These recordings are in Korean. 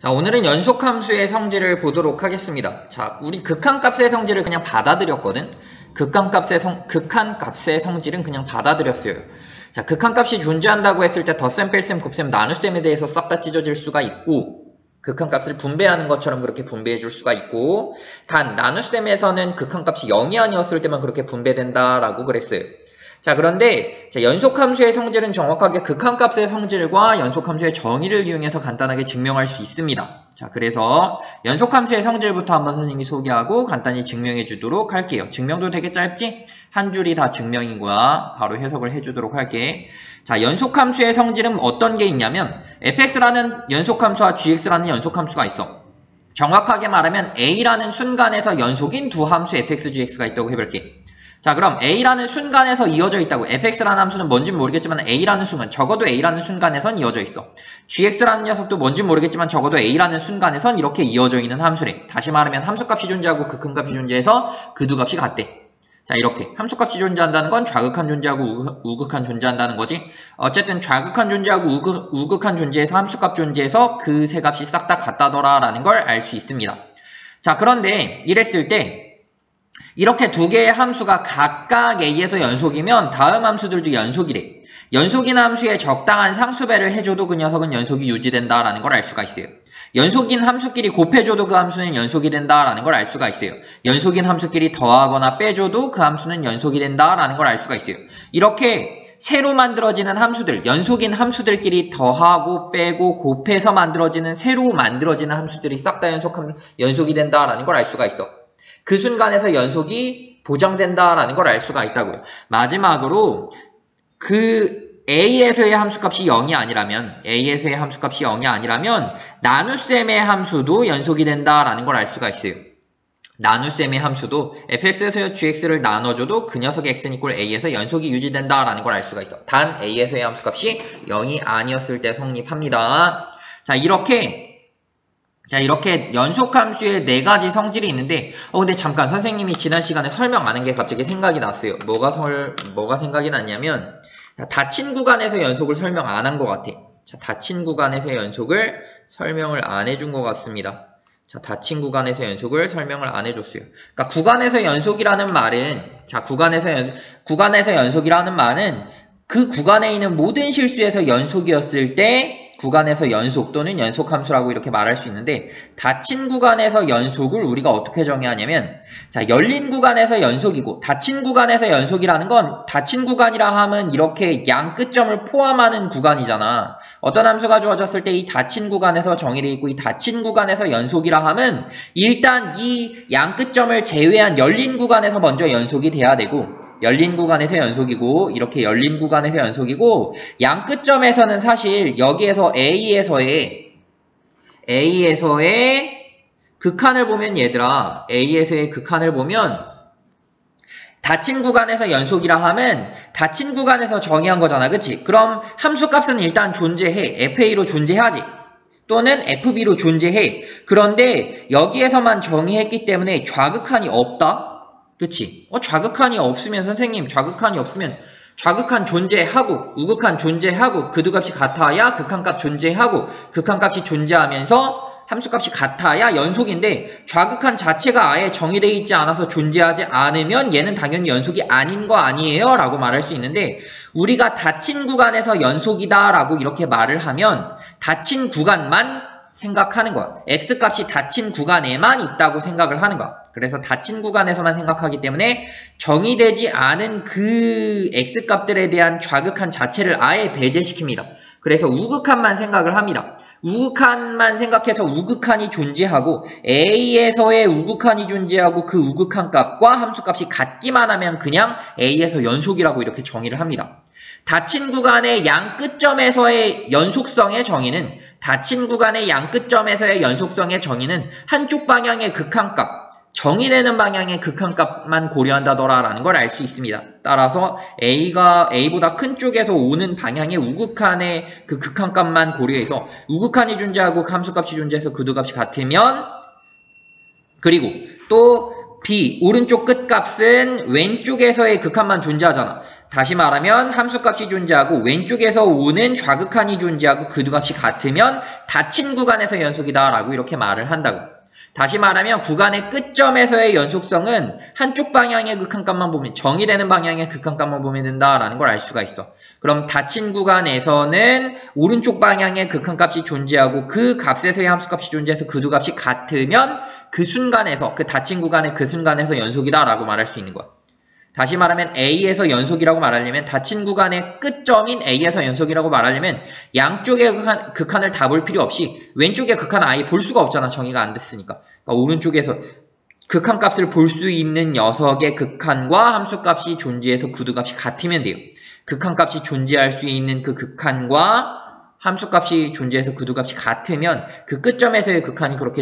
자, 오늘은 연속함수의 성질을 보도록 하겠습니다. 자, 우리 극한값의 성질을 그냥 받아들였거든? 극한값의 성질은 그냥 받아들였어요. 자, 극한값이 존재한다고 했을 때 덧셈, 뺄셈, 곱셈, 나눗셈에 대해서 싹 다 찢어질 수가 있고, 극한값을 분배하는 것처럼 그렇게 분배해 줄 수가 있고, 단 나눗셈에서는 극한값이 0이 아니었을 때만 그렇게 분배된다라고 그랬어요. 자, 그런데 연속함수의 성질은 정확하게 극한값의 성질과 연속함수의 정의를 이용해서 간단하게 증명할 수 있습니다. 자, 그래서 연속함수의 성질부터 한번 선생님이 소개하고 간단히 증명해 주도록 할게요. 증명도 되게 짧지? 한 줄이 다 증명인 거야. 바로 해석을 해 주도록 할게. 자, 연속함수의 성질은 어떤 게 있냐면 fx라는 연속함수와 gx라는 연속함수가 있어. 정확하게 말하면 a라는 순간에서 연속인 두 함수 fx, gx가 있다고 해볼게. 자, 그럼 a라는 순간에서 이어져 있다고. fx라는 함수는 뭔진 모르겠지만 a라는 순간, 적어도 a라는 순간에선 이어져 있어. gx라는 녀석도 뭔진 모르겠지만 적어도 a라는 순간에선 이렇게 이어져 있는 함수래. 다시 말하면 함수값이 존재하고 극한값이 존재해서 그 두 값이 같대. 자, 이렇게 함수값이 존재한다는 건 좌극한 존재하고 우극한 존재한다는 거지. 어쨌든 좌극한 존재하고 우극한 존재해서 함수값 존재해서 그 세 값이 싹 다 같다더라 라는 걸 알 수 있습니다. 자, 그런데 이랬을 때 이렇게 두 개의 함수가 각각 a에서 연속이면 다음 함수들도 연속이래. 연속인 함수에 적당한 상수배를 해줘도 그 녀석은 연속이 유지된다라는 걸 알 수가 있어요. 연속인 함수끼리 곱해줘도 그 함수는 연속이 된다라는 걸 알 수가 있어요. 연속인 함수끼리 더하거나 빼줘도 그 함수는 연속이 된다라는 걸 알 수가 있어요. 이렇게 새로 만들어지는 함수들, 연속인 함수들끼리 더하고 빼고 곱해서 만들어지는 새로 만들어지는 함수들이 싹 다 연속이 된다라는 걸 알 수가 있어. 그 순간에서 연속이 보장된다라는 걸 알 수가 있다고요. 마지막으로 그 a에서의 함수값이 0이 아니라면 나눗셈의 함수도 연속이 된다라는 걸 알 수가 있어요. 나눗셈의 함수도 fx에서 gx를 나눠줘도 그 녀석의 x는 이꼴 a에서 연속이 유지된다라는 걸 알 수가 있어. 단 a에서의 함수값이 0이 아니었을 때 성립합니다. 자, 이렇게 연속함수의 네 가지 성질이 있는데, 근데 잠깐 선생님이 지난 시간에 설명 안 한 게 갑자기 생각이 났어요. 뭐가 생각이 났냐면, 닫힌 구간에서 연속을 설명 안 한 것 같아. 자, 닫힌 구간에서 연속을 설명을 안 해준 것 같습니다. 자, 닫힌 구간에서 연속을 설명을 안 해줬어요. 그러니까 구간에서 연속이라는 말은, 구간에서 연속이라는 말은 그 구간에 있는 모든 실수에서 연속이었을 때 구간에서 연속 또는 연속함수라고 이렇게 말할 수 있는데, 닫힌 구간에서 연속을 우리가 어떻게 정의하냐면, 자, 열린 구간에서 연속이고, 닫힌 구간에서 연속이라는 건, 닫힌 구간이라 하면 이렇게 양 끝점을 포함하는 구간이잖아. 어떤 함수가 주어졌을 때 이 닫힌 구간에서 정의되어 있고, 이 닫힌 구간에서 연속이라 하면 일단 이 양 끝점을 제외한 열린 구간에서 먼저 연속이 돼야 되고, 열린 구간에서 연속이고, 이렇게 열린 구간에서 연속이고, 양 끝점에서는 사실 여기에서 A에서의 극한을 보면 얘들아, A에서의 극한을 보면 닫힌 구간에서 연속이라 하면 닫힌 구간에서 정의한 거잖아, 그치? 그럼 함수값은 일단 존재해. FA로 존재하지. 또는 FB로 존재해. 그런데 여기에서만 정의했기 때문에 좌극한이 없다? 그치? 좌극한이 없으면 선생님, 좌극한이 없으면 좌극한 존재하고 우극한 존재하고 그 두 값이 같아야 극한값 존재하고 극한값이 존재하면서 함수값이 같아야 연속인데, 좌극한 자체가 아예 정의되어 있지 않아서 존재하지 않으면 얘는 당연히 연속이 아닌 거 아니에요? 라고 말할 수 있는데, 우리가 닫힌 구간에서 연속이다 라고 이렇게 말을 하면 닫힌 구간만 생각하는 거야. x값이 닫힌 구간에만 있다고 생각을 하는 거야. 그래서 닫힌 구간에서만 생각하기 때문에 정의되지 않은 그 x값들에 대한 좌극한 자체를 아예 배제시킵니다. 그래서 우극한만 생각을 합니다. 우극한만 생각해서 우극한이 존재하고 a에서의 우극한이 존재하고 그 우극한 값과 함수값이 같기만 하면 그냥 a에서 연속이라고 이렇게 정의를 합니다. 닫힌 구간의 양 끝점에서의 연속성의 정의는 한쪽 방향의 극한값, 정의되는 방향의 극한값만 고려한다더라라는 걸 알 수 있습니다. 따라서 A보다 큰 쪽에서 오는 방향의 우극한의 그 극한값만 고려해서 우극한이 존재하고 함수값이 존재해서 그 두 값이 같으면, 그리고 또 B, 오른쪽 끝값은 왼쪽에서의 극한만 존재하잖아. 다시 말하면 함수값이 존재하고 왼쪽에서 오는 좌극한이 존재하고 그 두 값이 같으면 닫힌 구간에서 연속이다 라고 이렇게 말을 한다고. 다시 말하면 구간의 끝점에서의 연속성은 한쪽 방향의 극한값만 보면, 정의되는 방향의 극한값만 보면 된다라는 걸 알 수가 있어. 그럼 닫힌 구간에서는 오른쪽 방향의 극한값이 존재하고 그 값에서의 함수값이 존재해서 그 두 값이 같으면 그 순간에서, 그 닫힌 구간의 그 순간에서 연속이다 라고 말할 수 있는 거야. 다시 말하면 A에서 연속이라고 말하려면, 닫힌 구간의 끝점인 A에서 연속이라고 말하려면 양쪽의 극한을 다 볼 필요 없이 왼쪽의 극한 아예 볼 수가 없잖아. 정의가 안 됐으니까. 그러니까 오른쪽에서 극한값을 볼 수 있는 녀석의 극한과 함수값이 존재해서 그 두 값이 같으면 돼요. 극한값이 존재할 수 있는 그 극한과 함수값이 존재해서 그 두 값이 같으면 그 끝점에서의 극한이 그렇게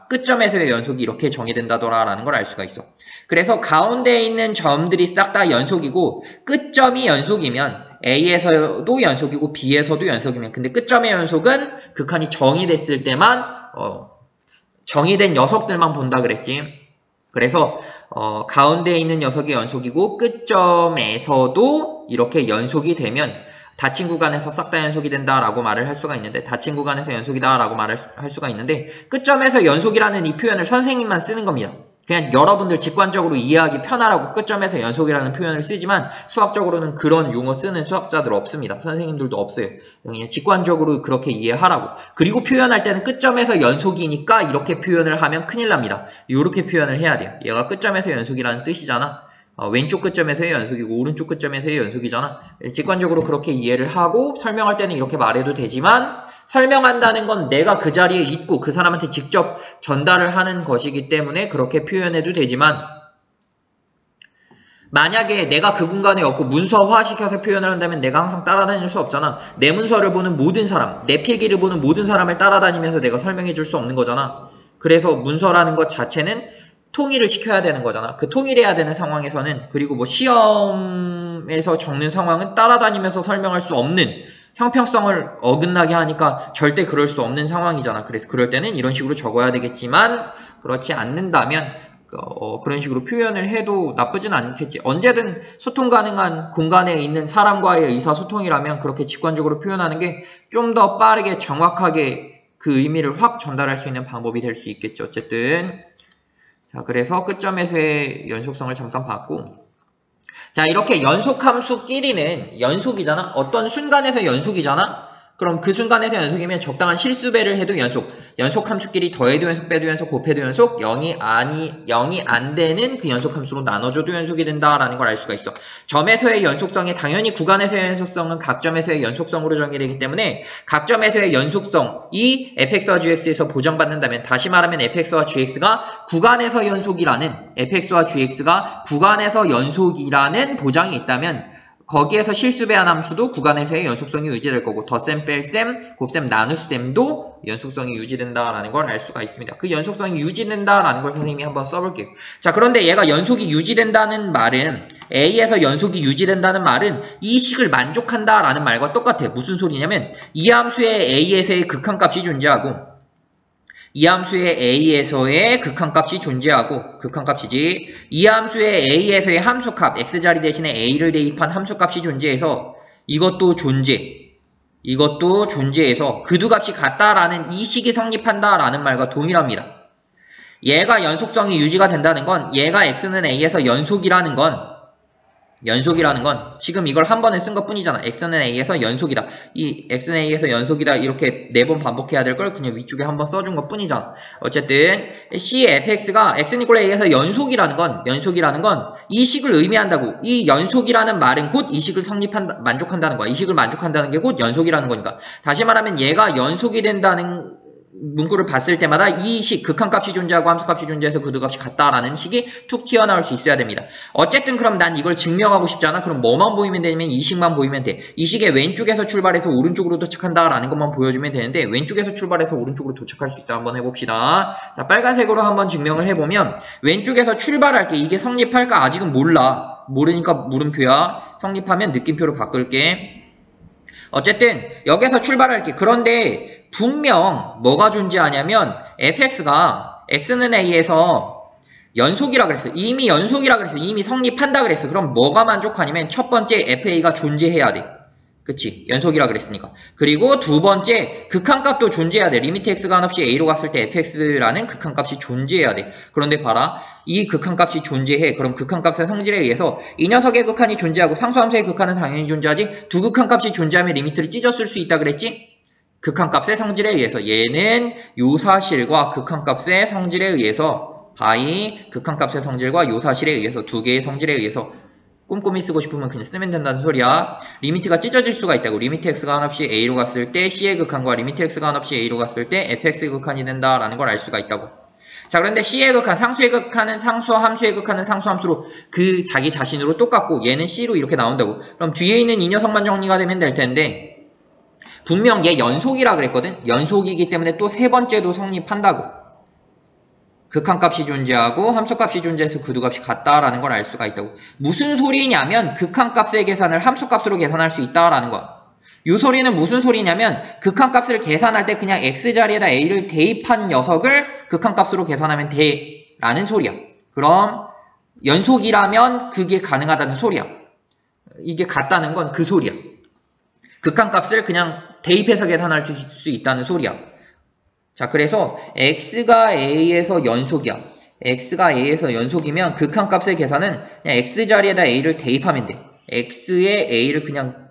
끝점에서의 연속이 이렇게 정의된다더라라는 걸 알 수가 있어. 그래서 가운데에 있는 점들이 싹 다 연속이고 끝점이 연속이면 A에서도 연속이고 B에서도 연속이면, 근데 끝점의 연속은 극한이 정의됐을 때만 정의된 녀석들만 본다 그랬지. 그래서 가운데에 있는 녀석이 연속이고 끝점에서도 이렇게 연속이 되면 닫힌 구간에서 싹 다 연속이 된다라고 말을 할 수가 있는데, 닫힌 구간에서 연속이다라고 말을 할 수가 있는데, 끝점에서 연속이라는 이 표현을 선생님만 쓰는 겁니다. 그냥 여러분들 직관적으로 이해하기 편하라고 끝점에서 연속이라는 표현을 쓰지만 수학적으로는 그런 용어 쓰는 수학자들 없습니다. 선생님들도 없어요. 그냥 직관적으로 그렇게 이해하라고. 그리고 표현할 때는 끝점에서 연속이니까 이렇게 표현을 하면 큰일 납니다. 이렇게 표현을 해야 돼요. 얘가 끝점에서 연속이라는 뜻이잖아. 왼쪽 끝점에서의 연속이고 오른쪽 끝점에서의 연속이잖아. 직관적으로 그렇게 이해를 하고 설명할 때는 이렇게 말해도 되지만, 설명한다는 건 내가 그 자리에 있고 그 사람한테 직접 전달을 하는 것이기 때문에 그렇게 표현해도 되지만, 만약에 내가 그 공간에 없고 문서화시켜서 표현을 한다면 내가 항상 따라다닐 수 없잖아. 내 문서를 보는 모든 사람, 내 필기를 보는 모든 사람을 따라다니면서 내가 설명해 줄 수 없는 거잖아. 그래서 문서라는 것 자체는 통일을 시켜야 되는 거잖아. 그 통일해야 되는 상황에서는, 그리고 뭐 시험에서 적는 상황은 따라다니면서 설명할 수 없는, 형평성을 어긋나게 하니까 절대 그럴 수 없는 상황이잖아. 그래서 그럴 때는 이런 식으로 적어야 되겠지만, 그렇지 않는다면 그런 식으로 표현을 해도 나쁘진 않겠지. 언제든 소통 가능한 공간에 있는 사람과의 의사소통이라면 그렇게 직관적으로 표현하는 게 좀 더 빠르게 정확하게 그 의미를 확 전달할 수 있는 방법이 될 수 있겠죠. 어쨌든 자, 그래서 끝점에서의 연속성을 잠깐 봤고, 자, 이렇게 연속함수끼리는 연속이잖아. 어떤 순간에서 연속이잖아. 그럼 그 순간에서 연속이면 적당한 실수배를 해도 연속, 연속함수끼리 더해도 연속, 빼도 연속, 곱해도 연속, 0이 안 되는 그 연속함수로 나눠줘도 연속이 된다라는 걸 알 수가 있어. 점에서의 연속성이 당연히 구간에서의 연속성은 각점에서의 연속성으로 정의되기 때문에 각점에서의 연속성이 fx와 gx에서 보장받는다면, 다시 말하면 fx와 gx가 구간에서 연속이라는, fx와 gx가 구간에서 연속이라는 보장이 있다면 거기에서 실수배한 함수도 구간에서의 연속성이 유지될 거고, 덧셈, 뺄셈, 곱셈, 나눗셈도 연속성이 유지된다라는 걸 알 수가 있습니다. 그 연속성이 유지된다라는 걸 선생님이 한번 써볼게요. 자, 그런데 얘가 연속이 유지된다는 말은, A에서 연속이 유지된다는 말은 이 식을 만족한다라는 말과 똑같아요. 무슨 소리냐면 이 함수의 A에서의 극한값이 존재하고, 이 함수의 A에서의 극한값이 존재하고, 극한값이지, 이 함수의 A에서의 함수값, x자리 대신에 A를 대입한 함수값이 존재해서 이것도 존재해서 그 두 값이 같다라는 이 식이 성립한다라는 말과 동일합니다. 얘가 연속성이 유지가 된다는 건, 얘가 x는 A에서 연속이라는 건 지금 이걸 한 번에 쓴 것 뿐이잖아. x는 a에서 연속이다. 이 x는 a에서 연속이다 이렇게 4번 반복해야 될 걸 그냥 위쪽에 한 번 써준 것 뿐이잖아. 어쨌든 cfx가 x는 a에서 연속이라는 건 이 식을 의미한다고. 이 연속이라는 말은 곧 이 식을 만족한다는 거야. 이 식을 만족한다는 게 곧 연속이라는 거니까. 다시 말하면 얘가 연속이 된다는 문구를 봤을 때마다 이 식, 극한값이 존재하고 함수값이 존재해서 그 두 값이 같다라는 식이 툭 튀어나올 수 있어야 됩니다. 어쨌든 그럼 난 이걸 증명하고 싶잖아. 그럼 뭐만 보이면 되냐면 이 식만 보이면 돼. 이 식의 왼쪽에서 출발해서 오른쪽으로 도착한다라는 것만 보여주면 되는데, 왼쪽에서 출발해서 오른쪽으로 도착할 수 있다. 한번 해봅시다. 자, 빨간색으로 한번 증명을 해보면, 왼쪽에서 출발할게. 이게 성립할까? 아직은 몰라. 모르니까 물음표야. 성립하면 느낌표로 바꿀게. 어쨌든 여기서 출발할게. 그런데 분명 뭐가 존재하냐면 fx가 x는 a에서 연속이라 그랬어. 이미 연속이라 그랬어. 이미 성립한다 그랬어. 그럼 뭐가 만족하냐면 첫 번째 FA가 존재해야 돼. 그치? 연속이라 그랬으니까. 그리고 두 번째 극한값도 존재해야 돼. 리미트 x가 한없이 a로 갔을 때 fx라는 극한값이 존재해야 돼. 그런데 봐라. 이 극한값이 존재해. 그럼 극한값의 성질에 의해서 이 녀석의 극한이 존재하고 상수함수의 극한은 당연히 존재하지. 두 극한값이 존재하면 리미트를 찢어쓸 수 있다 그랬지? 극한값의 성질에 의해서 얘는 요 사실과 극한값의 성질에 의해서 바이 극한값의 성질과 요 사실에 의해서 두 개의 성질에 의해서 꼼꼼히 쓰고 싶으면 그냥 쓰면 된다는 소리야. 리미트가 찢어질 수가 있다고. 리미트 x가 한없이 a로 갔을 때 c의 극한과 리미트 x가 한없이 a로 갔을 때 fx의 극한이 된다라는 걸 알 수가 있다고. 자, 그런데 c의 극한, 상수의 극한은 상수와 함수의 극한은 상수함수로 그 자기 자신으로 똑같고 얘는 c로 이렇게 나온다고. 그럼 뒤에 있는 이 녀석만 정리가 되면 될 텐데 분명 얘 연속이라 그랬거든. 연속이기 때문에 또 세 번째도 성립한다고. 극한값이 존재하고 함수값이 존재해서 구두값이 같다라는 걸 알 수가 있다고. 무슨 소리냐면 극한값의 계산을 함수값으로 계산할 수 있다라는 거야. 이 소리는 무슨 소리냐면 극한값을 계산할 때 그냥 x자리에다 a를 대입한 녀석을 극한값으로 계산하면 돼 라는 소리야. 그럼 연속이라면 그게 가능하다는 소리야. 이게 같다는 건 그 소리야. 극한값을 그냥 대입해서 계산할 수 있다는 소리야. 자, 그래서 x가 a에서 연속이야. x가 a에서 연속이면 극한값의 계산은 그냥 x자리에다 a를 대입하면 돼. x에 a를 그냥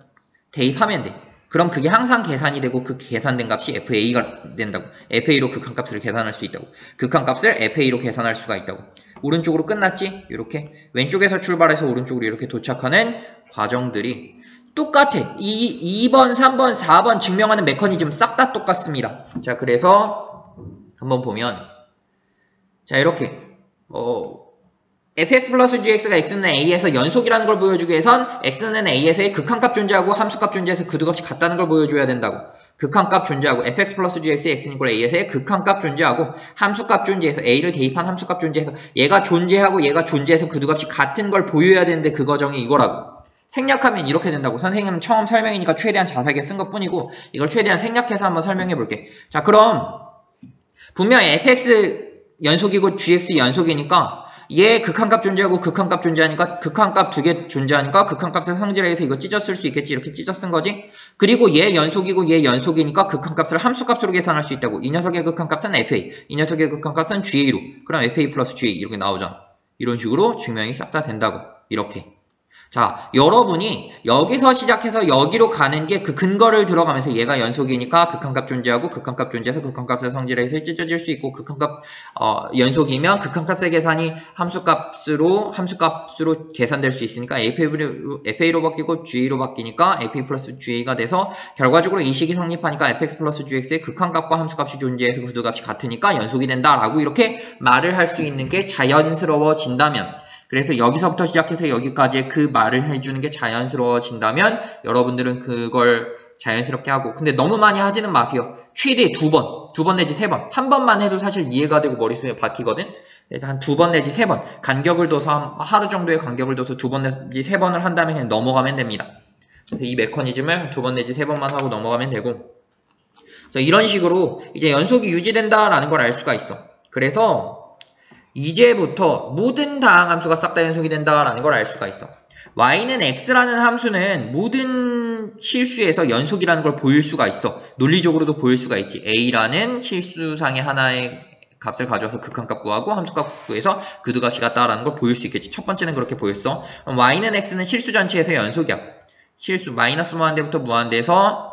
대입하면 돼. 그럼 그게 항상 계산이 되고 그 계산된 값이 fa가 된다고. fa로 극한값을 계산할 수 있다고. 극한값을 fa로 계산할 수가 있다고. 오른쪽으로 끝났지? 이렇게 왼쪽에서 출발해서 오른쪽으로 이렇게 도착하는 과정들이 똑같아. 2번, 3번, 4번 증명하는 메커니즘 싹 다 똑같습니다. 자, 그래서 한번 보면 자, 이렇게 fx 플러스 gx가 x는 a에서 연속이라는 걸 보여주기 위해선 x는 a에서의 극한값 존재하고 함수값 존재해서 구두값이 같다는 걸 보여줘야 된다고. 극한값 존재하고 fx 플러스 gx의 x는 이꼴 a에서의 극한값 존재하고 함수값 존재해서 a를 대입한 함수값 존재해서 얘가 존재하고 얘가 존재해서 구두값이 같은 걸 보여야 되는데 그 과정이 이거라고. 생략하면 이렇게 된다고. 선생님은 처음 설명이니까 최대한 자세하게 쓴 것뿐이고 이걸 최대한 생략해서 한번 설명해 볼게. 자, 그럼 분명히 fx 연속이고 gx 연속이니까 얘 극한값 존재하고 극한값 존재하니까 극한값 두 개 존재하니까 극한값의 성질에 의해서 이거 찢었을 수 있겠지. 이렇게 찢어 쓴 거지. 그리고 얘 연속이고 얘 연속이니까 극한값을 함수값으로 계산할 수 있다고. 이 녀석의 극한값은 fa, 이 녀석의 극한값은 ga로. 그럼 fa 플러스 ga 이렇게 나오잖아. 이런 식으로 증명이 싹 다 된다고. 이렇게. 자, 여러분이 여기서 시작해서 여기로 가는 게 그 근거를 들어가면서 얘가 연속이니까 극한값 존재하고 극한값 존재해서 극한값의 성질에 의해서 찢어질 수 있고 극한값 연속이면 극한값의 계산이 함수값으로 계산될 수 있으니까 fa로 바뀌고 ga로 바뀌니까 fa 플러스 ga가 돼서 결과적으로 이 식이 성립하니까 fx 플러스 gx의 극한값과 함수값이 존재해서 구두값이 같으니까 연속이 된다라고 이렇게 말을 할 수 있는 게 자연스러워진다면, 그래서 여기서부터 시작해서 여기까지의 그 말을 해주는 게 자연스러워진다면 여러분들은 그걸 자연스럽게 하고, 근데 너무 많이 하지는 마세요. 최대 두 번 내지 세 번. 한 번만 해도 사실 이해가 되고 머릿속에 박히거든. 그래서 한 두 번 내지 세 번. 간격을 둬서 하루 정도의 간격을 둬서 두 번 내지 세 번을 한 다음에 그냥 넘어가면 됩니다. 그래서 이 메커니즘을 두 번 내지 세 번만 하고 넘어가면 되고, 그래서 이런 식으로 이제 연속이 유지된다라는 걸 알 수가 있어. 그래서 이제부터 모든 다항함수가 싹 다 연속이 된다라는 걸 알 수가 있어. y는 x라는 함수는 모든 실수에서 연속이라는 걸 보일 수가 있어. 논리적으로도 보일 수가 있지. a라는 실수상의 하나의 값을 가져와서 극한값 구하고 함수값 구해서 구두값이 같다라는 걸 보일 수 있겠지. 첫 번째는 그렇게 보였어. 그럼 y는 x는 실수 전체에서 연속이야. 실수 마이너스 무한대부터 무한대에서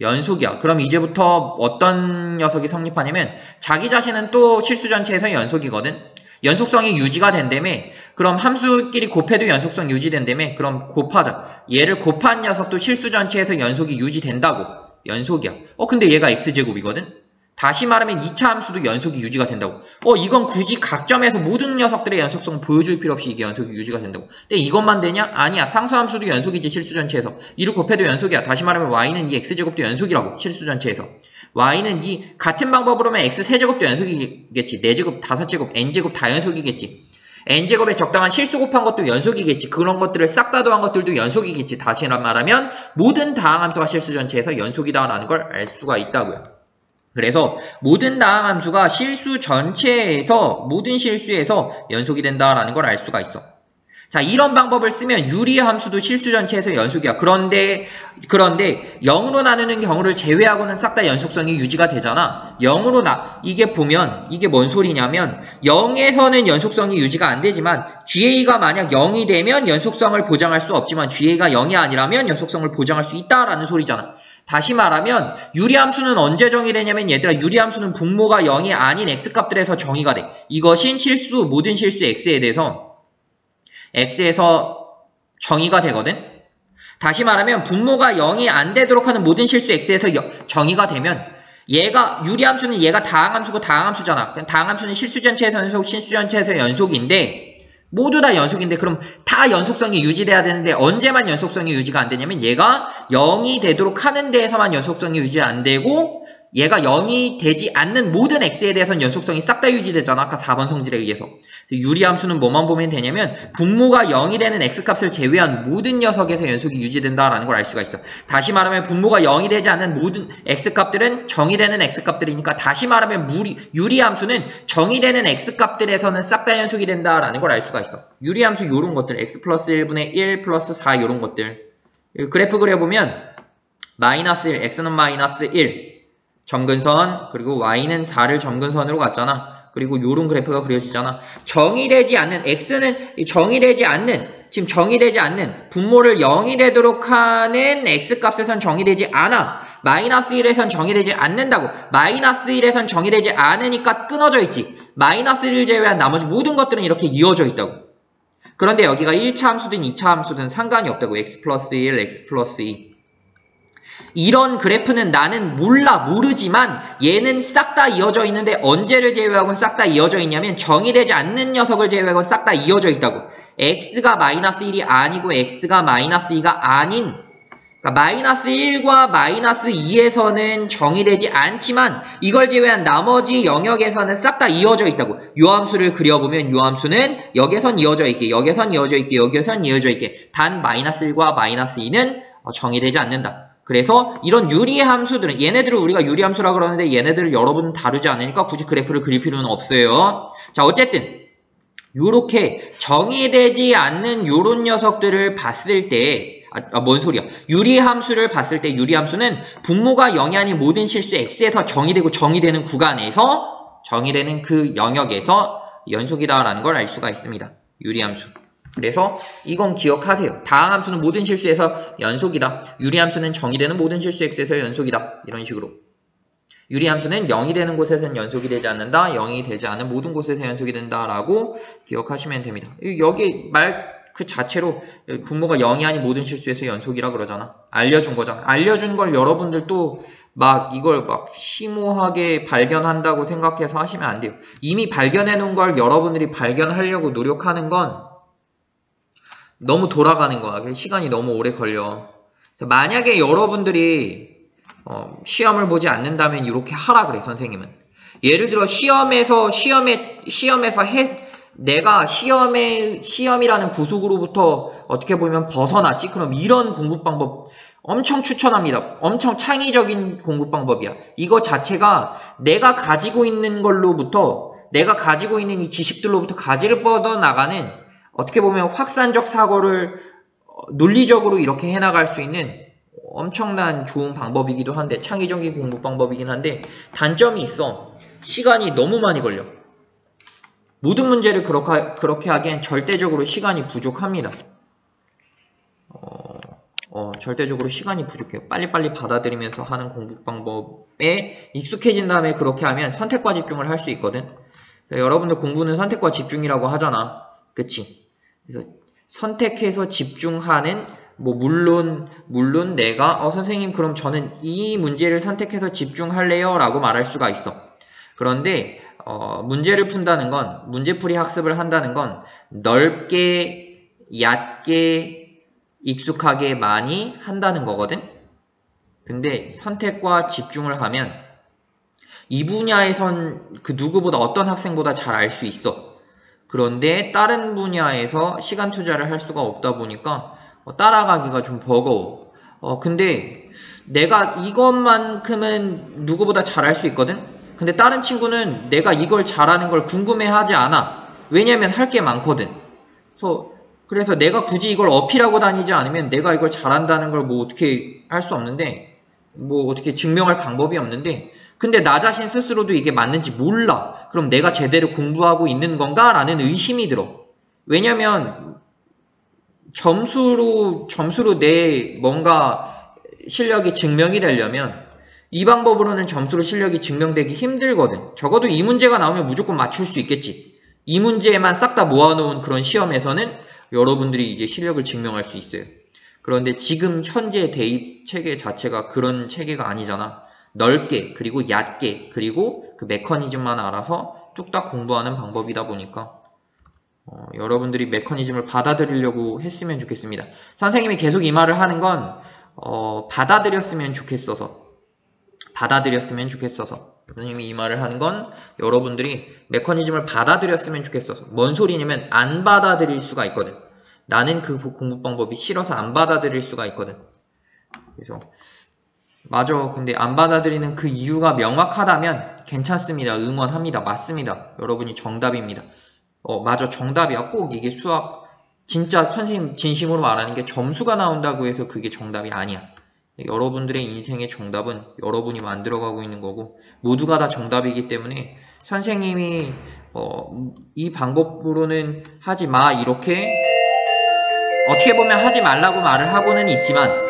연속이야. 그럼 이제부터 어떤 녀석이 성립하냐면 자기 자신은 또 실수 전체에서 연속이거든. 연속성이 유지가 된다며. 그럼 함수끼리 곱해도 연속성 유지된다며. 그럼 곱하자. 얘를 곱한 녀석도 실수 전체에서 연속이 유지된다고. 연속이야. 근데 얘가 x제곱이거든. 다시 말하면 2차 함수도 연속이 유지가 된다고. 이건 굳이 각점에서 모든 녀석들의 연속성을 보여줄 필요 없이 이게 연속이 유지가 된다고. 근데 이것만 되냐? 아니야. 상수함수도 연속이지, 실수 전체에서. 2를 곱해도 연속이야. 다시 말하면 y는 이 x제곱도 연속이라고, 실수 전체에서. y는 이 같은 방법으로 하면 x 세제곱도 연속이겠지. 4제곱, 5제곱, n제곱 다 연속이겠지. n제곱에 적당한 실수 곱한 것도 연속이겠지. 그런 것들을 싹 다 더한 것들도 연속이겠지. 다시 말하면 모든 다항함수가 실수 전체에서 연속이다라는 걸 알 수가 있다고요. 그래서 모든 다항함수가 실수 전체에서 모든 실수에서 연속이 된다라는 걸 알 수가 있어. 자, 이런 방법을 쓰면 유리함수도 실수 전체에서 연속이야. 그런데 0으로 나누는 경우를 제외하고는 싹 다 연속성이 유지가 되잖아. 이게 보면 이게 뭔 소리냐면 0에서는 연속성이 유지가 안 되지만 GA가 만약 0이 되면 연속성을 보장할 수 없지만 GA가 0이 아니라면 연속성을 보장할 수 있다라는 소리잖아. 다시 말하면 유리함수는 언제 정의되냐면 얘들아, 유리함수는 분모가 0이 아닌 x값들에서 정의가 돼. 이것인 모든 실수 x에 대해서 x에서 정의가 되거든. 다시 말하면 분모가 0이 안 되도록 하는 모든 실수 x에서 정의가 되면 유리함수는 얘가 다항함수고 다항함수잖아. 다항함수는 실수 전체에서 연속, 실수 전체에서 연속인데 모두 다 연속인데 그럼 다 연속성이 유지돼야 되는데 언제만 연속성이 유지가 안 되냐면 얘가 0이 되도록 하는 데에서만 연속성이 유지 안 되고 얘가 0이 되지 않는 모든 x에 대해서는 연속성이 싹 다 유지되잖아. 아까 4번 성질에 의해서. 유리함수는 뭐만 보면 되냐면 분모가 0이 되는 x값을 제외한 모든 녀석에서 연속이 유지된다라는 걸 알 수가 있어. 다시 말하면 분모가 0이 되지 않는 모든 x값들은 정의되는 x값들이니까 다시 말하면 유리함수는 정의되는 x값들에서는 싹 다 연속이 된다라는 걸 알 수가 있어. 유리함수 요런 것들 x 플러스 1분의 1 플러스 4 요런 것들 그래프 그려보면 마이너스 1, x는 마이너스 1 점근선, 그리고 y는 4를 점근선으로 갔잖아. 그리고 요런 그래프가 그려지잖아. 정의되지 않는 지금 정의되지 않는 분모를 0이 되도록 하는 x값에선 정의되지 않아. 마이너스 1에선 정의되지 않는다고. 마이너스 1에선 정의되지 않으니까 끊어져 있지. 마이너스 1을 제외한 나머지 모든 것들은 이렇게 이어져 있다고. 그런데 여기가 1차 함수든 2차 함수든 상관이 없다고. x 플러스 1, x 플러스 2. 이런 그래프는 나는 모르지만 얘는 싹 다 이어져 있는데 언제를 제외하고는 싹 다 이어져 있냐면 정의되지 않는 녀석을 제외하고는 싹 다 이어져 있다고. x가 마이너스 1이 아니고 x가 마이너스 2가 아닌 그러니까 마이너스 1과 마이너스 2에서는 정의되지 않지만 이걸 제외한 나머지 영역에서는 싹 다 이어져 있다고. 요 함수를 그려보면 요 함수는 여기선 이어져 있게, 여기선 이어져 있게, 여기선 이어져 있게. 단 마이너스 1과 마이너스 2는 정의되지 않는다. 그래서 이런 유리함수들은 얘네들을 우리가 유리함수라 그러는데 얘네들을 여러분 다루지 않으니까 굳이 그래프를 그릴 필요는 없어요. 자, 어쨌든 요렇게 정의되지 않는 요런 녀석들을 봤을 때 뭔 소리야. 유리함수를 봤을 때 유리함수는 분모가 0이 아닌 모든 실수 x에서 정의되고 정의되는 구간에서 정의되는 그 영역에서 연속이다라는 걸 알 수가 있습니다. 유리함수. 그래서 이건 기억하세요. 다항함수는 모든 실수에서 연속이다. 유리함수는 정의되는 모든 실수 x에서 연속이다. 이런 식으로. 유리함수는 0이 되는 곳에서는 연속이 되지 않는다. 0이 되지 않은 모든 곳에서 연속이 된다라고 기억하시면 됩니다. 여기 말 그 자체로 분모가 0이 아닌 모든 실수에서 연속이라 그러잖아. 알려준 거잖아. 알려준 걸 여러분들도 막 이걸 막 심오하게 발견한다고 생각해서 하시면 안 돼요. 이미 발견해 놓은 걸 여러분들이 발견하려고 노력하는 건 너무 돌아가는 거야. 시간이 너무 오래 걸려. 만약에 여러분들이 시험을 보지 않는다면 이렇게 하라 그래, 선생님은. 예를 들어 시험에서 내가 시험이라는 구속으로부터 어떻게 보면 벗어났지? 그럼 이런 공부 방법 엄청 추천합니다. 엄청 창의적인 공부 방법이야. 이거 자체가 내가 가지고 있는 이 지식들로부터 가지를 뻗어나가는 어떻게 보면 확산적 사고를 논리적으로 이렇게 해나갈 수 있는 엄청난 좋은 방법이기도 한데 창의적인 공부 방법이긴 한데 단점이 있어. 시간이 너무 많이 걸려. 모든 문제를 그렇게 하기엔 절대적으로 시간이 부족합니다. 절대적으로 시간이 부족해요. 빨리빨리 받아들이면서 하는 공부 방법에 익숙해진 다음에 그렇게 하면 선택과 집중을 할 수 있거든. 여러분들 공부는 선택과 집중이라고 하잖아. 그치? 그래서 선택해서 집중하는 물론 내가 선생님 그럼 저는 이 문제를 선택해서 집중할래요 라고 말할 수가 있어. 그런데 문제를 푼다는 건 문제풀이 학습을 한다는 건 넓게 얕게 익숙하게 많이 한다는 거거든. 근데 선택과 집중을 하면 이 분야에선 그 누구보다 어떤 학생보다 잘 알 수 있어. 그런데 다른 분야에서 시간 투자를 할 수가 없다 보니까 따라가기가 좀 버거워. 근데 내가 이것만큼은 누구보다 잘할 수 있거든? 근데 다른 친구는 내가 이걸 잘하는 걸 궁금해하지 않아. 왜냐면 할 게 많거든. 그래서 내가 굳이 이걸 어필하고 다니지 않으면 내가 이걸 잘한다는 걸 뭐 어떻게 할 수 없는데, 뭐 어떻게 증명할 방법이 없는데, 근데 나 자신 스스로도 이게 맞는지 몰라. 그럼 내가 제대로 공부하고 있는 건가? 라는 의심이 들어. 왜냐면 점수로 내 뭔가 실력이 증명이 되려면 이 방법으로는 점수로 실력이 증명되기 힘들거든. 적어도 이 문제가 나오면 무조건 맞출 수 있겠지. 이 문제만 싹 다 모아놓은 그런 시험에서는 여러분들이 이제 실력을 증명할 수 있어요. 그런데 지금 현재 대입 체계 자체가 그런 체계가 아니잖아. 넓게, 그리고 얕게, 그리고 그 메커니즘만 알아서 뚝딱 공부하는 방법이다 보니까 여러분들이 메커니즘을 받아들이려고 했으면 좋겠습니다. 선생님이 계속 이 말을 하는 건 받아들였으면 좋겠어서 선생님이 이 말을 하는 건 여러분들이 메커니즘을 받아들였으면 좋겠어서. 뭔 소리냐면 안 받아들일 수가 있거든. 나는 그 공부 방법이 싫어서 안 받아들일 수가 있거든. 그래서 맞아. 근데 안 받아들이는 그 이유가 명확하다면 괜찮습니다. 응원합니다. 맞습니다. 여러분이 정답입니다. 맞아. 정답이야. 꼭 이게 수학 진짜 선생님 진심으로 말하는 게 점수가 나온다고 해서 그게 정답이 아니야. 여러분들의 인생의 정답은 여러분이 만들어가고 있는 거고 모두가 다 정답이기 때문에 선생님이 이 방법으로는 하지 마 이렇게 어떻게 보면 하지 말라고 말을 하고는 있지만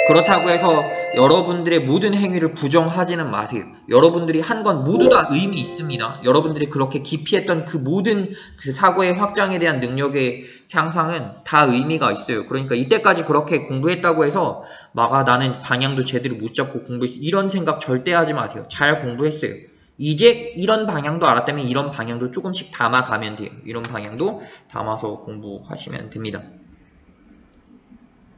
그렇다고 해서 여러분들의 모든 행위를 부정하지는 마세요. 여러분들이 한 건 모두 다 의미 있습니다. 여러분들이 그렇게 깊이 했던 그 모든 그 사고의 확장에 대한 능력의 향상은 다 의미가 있어요. 그러니까 이때까지 그렇게 공부했다고 해서 나는 방향도 제대로 못 잡고 공부했어. 이런 생각 절대 하지 마세요. 잘 공부했어요. 이제 이런 방향도 알았다면 이런 방향도 조금씩 담아가면 돼요. 이런 방향도 담아서 공부하시면 됩니다.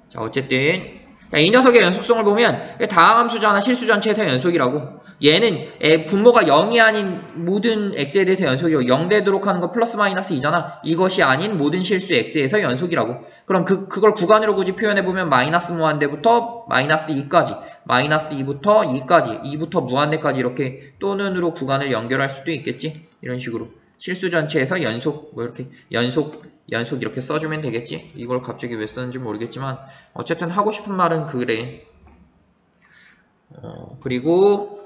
자, 어쨌든 이 녀석의 연속성을 보면 다항함수잖아. 실수 전체에서 연속이라고. 얘는 분모가 0이 아닌 모든 x에 대해서 연속이고 0 되도록 하는 거 플러스 마이너스 2잖아. 이것이 아닌 모든 실수 x에서 연속이라고. 그럼 그걸 구간으로 굳이 표현해보면 마이너스 무한대부터 마이너스 2까지, 마이너스 2부터 2까지, 2부터 무한대까지 이렇게 또는으로 구간을 연결할 수도 있겠지. 이런 식으로. 실수 전체에서 연속, 뭐 이렇게 연속 이렇게 써주면 되겠지? 이걸 갑자기 왜 썼는지 모르겠지만 어쨌든 하고 싶은 말은 그래. 그리고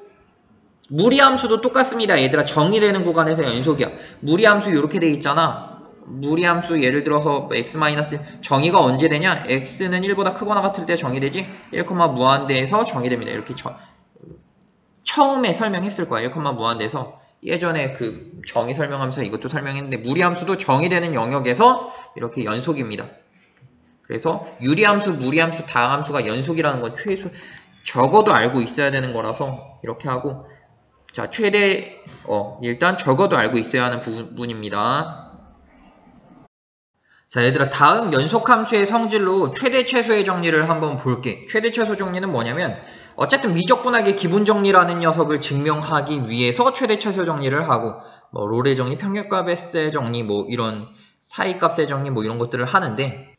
무리함수도 똑같습니다. 얘들아 정의되는 구간에서 연속이야. 무리함수 이렇게 돼 있잖아. 무리함수 예를 들어서 x- 정의가 언제 되냐? x는 1보다 크거나 같을 때 정의되지? 1, 무한대에서 정의됩니다. 이렇게 처음에 설명했을 거야. 1, 무한대에서 예전에 그 정의 설명하면서 이것도 설명했는데 무리함수도 정의되는 영역에서 이렇게 연속입니다. 그래서 유리함수, 무리함수, 다항함수가 연속이라는 건 적어도 알고 있어야 되는 거라서 이렇게 하고 자 일단 적어도 알고 있어야 하는 부분입니다. 자 얘들아 다음 연속함수의 성질로 최대 최소의 정리를 한번 볼게. 최대 최소 정리는 뭐냐면 어쨌든 미적분학의 기본 정리라는 녀석을 증명하기 위해서 최대 최소 정리를 하고 뭐 롤의 정리, 평균값의 정리, 뭐 이런 사이값의 정리 뭐 이런 것들을 하는데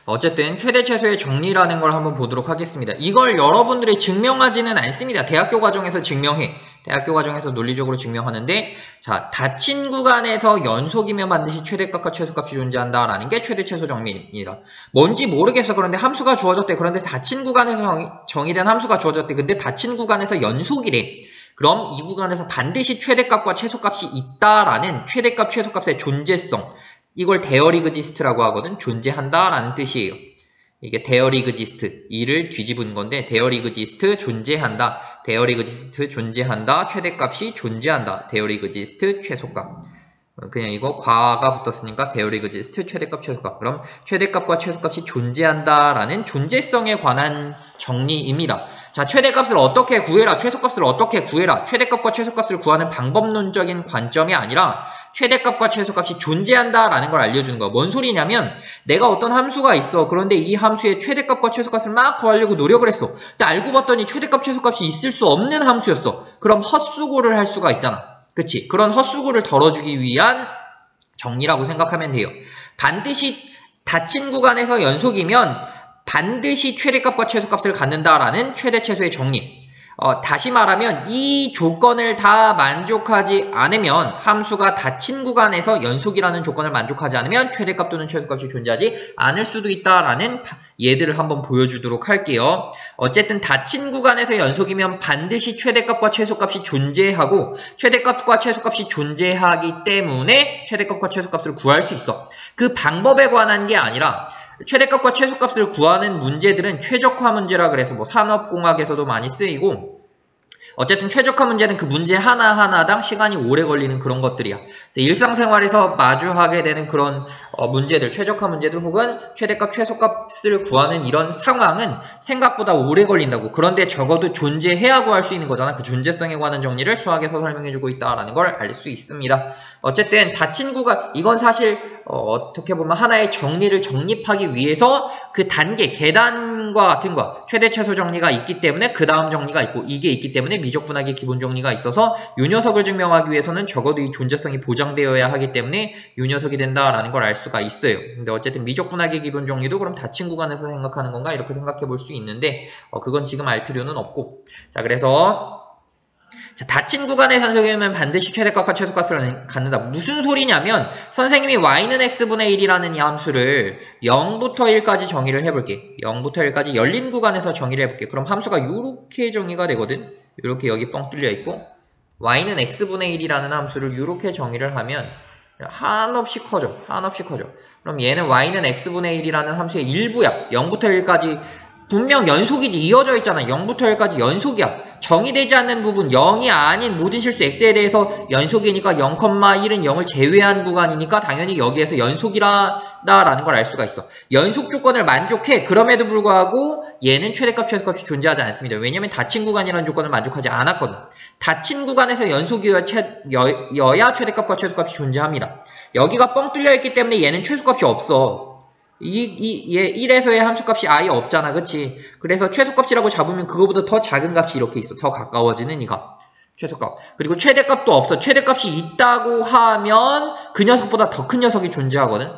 어쨌든 최대 최소의 정리라는 걸 한번 보도록 하겠습니다. 이걸 여러분들이 증명하지는 않습니다. 대학교 과정에서 증명해. 대학교 과정에서 논리적으로 증명하는데 자 닫힌 구간에서 연속이면 반드시 최대값과 최소값이 존재한다라는 게 최대 최소 정리입니다. 뭔지 모르겠어. 그런데 함수가 주어졌대. 그런데 닫힌 구간에서 정의된 함수가 주어졌대. 근데 닫힌 구간에서 연속이래. 그럼 이 구간에서 반드시 최대값과 최소값이 있다라는 최대값 최소값의 존재성 이걸 데어리그지스트라고 하거든. 존재한다라는 뜻이에요. 이게 데어리그지스트 이를 뒤집은 건데 데어리그지스트 존재한다. 데어리그지스트 존재한다. 최대값이 존재한다. 데어리그지스트 최소값. 그냥 이거 과가 붙었으니까 데어리그지스트 최대값 최소값. 그럼 최대값과 최소값이 존재한다라는 존재성에 관한 정리입니다. 자, 최대값을 어떻게 구해라, 최소값을 어떻게 구해라, 최대값과 최소값을 구하는 방법론적인 관점이 아니라 최대값과 최소값이 존재한다라는 걸 알려주는 거야. 뭔 소리냐면 내가 어떤 함수가 있어. 그런데 이 함수의 최대값과 최소값을 막 구하려고 노력을 했어. 근데 알고 봤더니 최대값, 최소값이 있을 수 없는 함수였어. 그럼 헛수고를 할 수가 있잖아. 그치? 그런 헛수고를 덜어주기 위한 정리라고 생각하면 돼요. 반드시 닫힌 구간에서 연속이면 반드시 최대값과 최소값을 갖는다라는 최대 최소의 정리. 다시 말하면 이 조건을 다 만족하지 않으면 함수가 닫힌 구간에서 연속이라는 조건을 만족하지 않으면 최대값 또는 최소값이 존재하지 않을 수도 있다라는 예들을 한번 보여주도록 할게요. 어쨌든 닫힌 구간에서 연속이면 반드시 최대값과 최소값이 존재하고 최대값과 최소값이 존재하기 때문에 최대값과 최소값을 구할 수 있어. 그 방법에 관한 게 아니라 최대값과 최소값을 구하는 문제들은 최적화 문제라 그래서 뭐 산업공학에서도 많이 쓰이고 어쨌든 최적화 문제는 그 문제 하나하나당 시간이 오래 걸리는 그런 것들이야. 그래서 일상생활에서 마주하게 되는 그런 문제들, 최적화 문제들 혹은 최대값, 최소값을 구하는 이런 상황은 생각보다 오래 걸린다고. 그런데 적어도 존재해야 구할 수 있는 거잖아. 그 존재성에 관한 정리를 수학에서 설명해주고 있다는 걸 알 수 있습니다. 어쨌든 닫힌 구간, 이건 사실 어떻게 보면 하나의 정리를 정립하기 위해서 그 단계, 계단과 같은 거, 최대 최소 정리가 있기 때문에 그 다음 정리가 있고 이게 있기 때문에 미적분학의 기본 정리가 있어서 요 녀석을 증명하기 위해서는 적어도 이 존재성이 보장되어야 하기 때문에 요 녀석이 된다라는 걸 알 수가 있어요. 근데 어쨌든 미적분학의 기본 정리도 그럼 닫힌 구간에서 생각하는 건가? 이렇게 생각해 볼 수 있는데 그건 지금 알 필요는 없고. 자, 그래서 자, 닫힌 구간의 연속이면 반드시 최대값과 최소값을 갖는다. 무슨 소리냐면 선생님이 y는 x분의 1이라는 이 함수를 0부터 1까지 정의를 해볼게. 0부터 1까지 열린 구간에서 정의를 해볼게. 그럼 함수가 이렇게 정의가 되거든. 이렇게 여기 뻥 뚫려 있고 y는 x분의 1이라는 함수를 이렇게 정의를 하면 한없이 커져. 한없이 커져. 그럼 얘는 y는 x분의 1이라는 함수의 일부야. 0부터 1까지 분명 연속이지. 이어져 있잖아. 0부터 1까지 연속이야. 정의되지 않는 부분 0이 아닌 모든 실수 x에 대해서 연속이니까 0,1은 0을 제외한 구간이니까 당연히 여기에서 연속이라는 걸 알 수가 있어. 연속 조건을 만족해. 그럼에도 불구하고 얘는 최대값, 최소값이 존재하지 않습니다. 왜냐면 닫힌 구간이라는 조건을 만족하지 않았거든. 닫힌 구간에서 연속이어야 최대값과 최소값이 존재합니다. 여기가 뻥 뚫려 있기 때문에 얘는 최소값이 없어. 얘 1에서의 함수값이 아예 없잖아. 그치? 그래서 최소값이라고 잡으면 그거보다 더 작은 값이 이렇게 있어. 더 가까워지는 이 값. 최소값. 그리고 최대값도 없어. 최대값이 있다고 하면 그 녀석보다 더 큰 녀석이 존재하거든.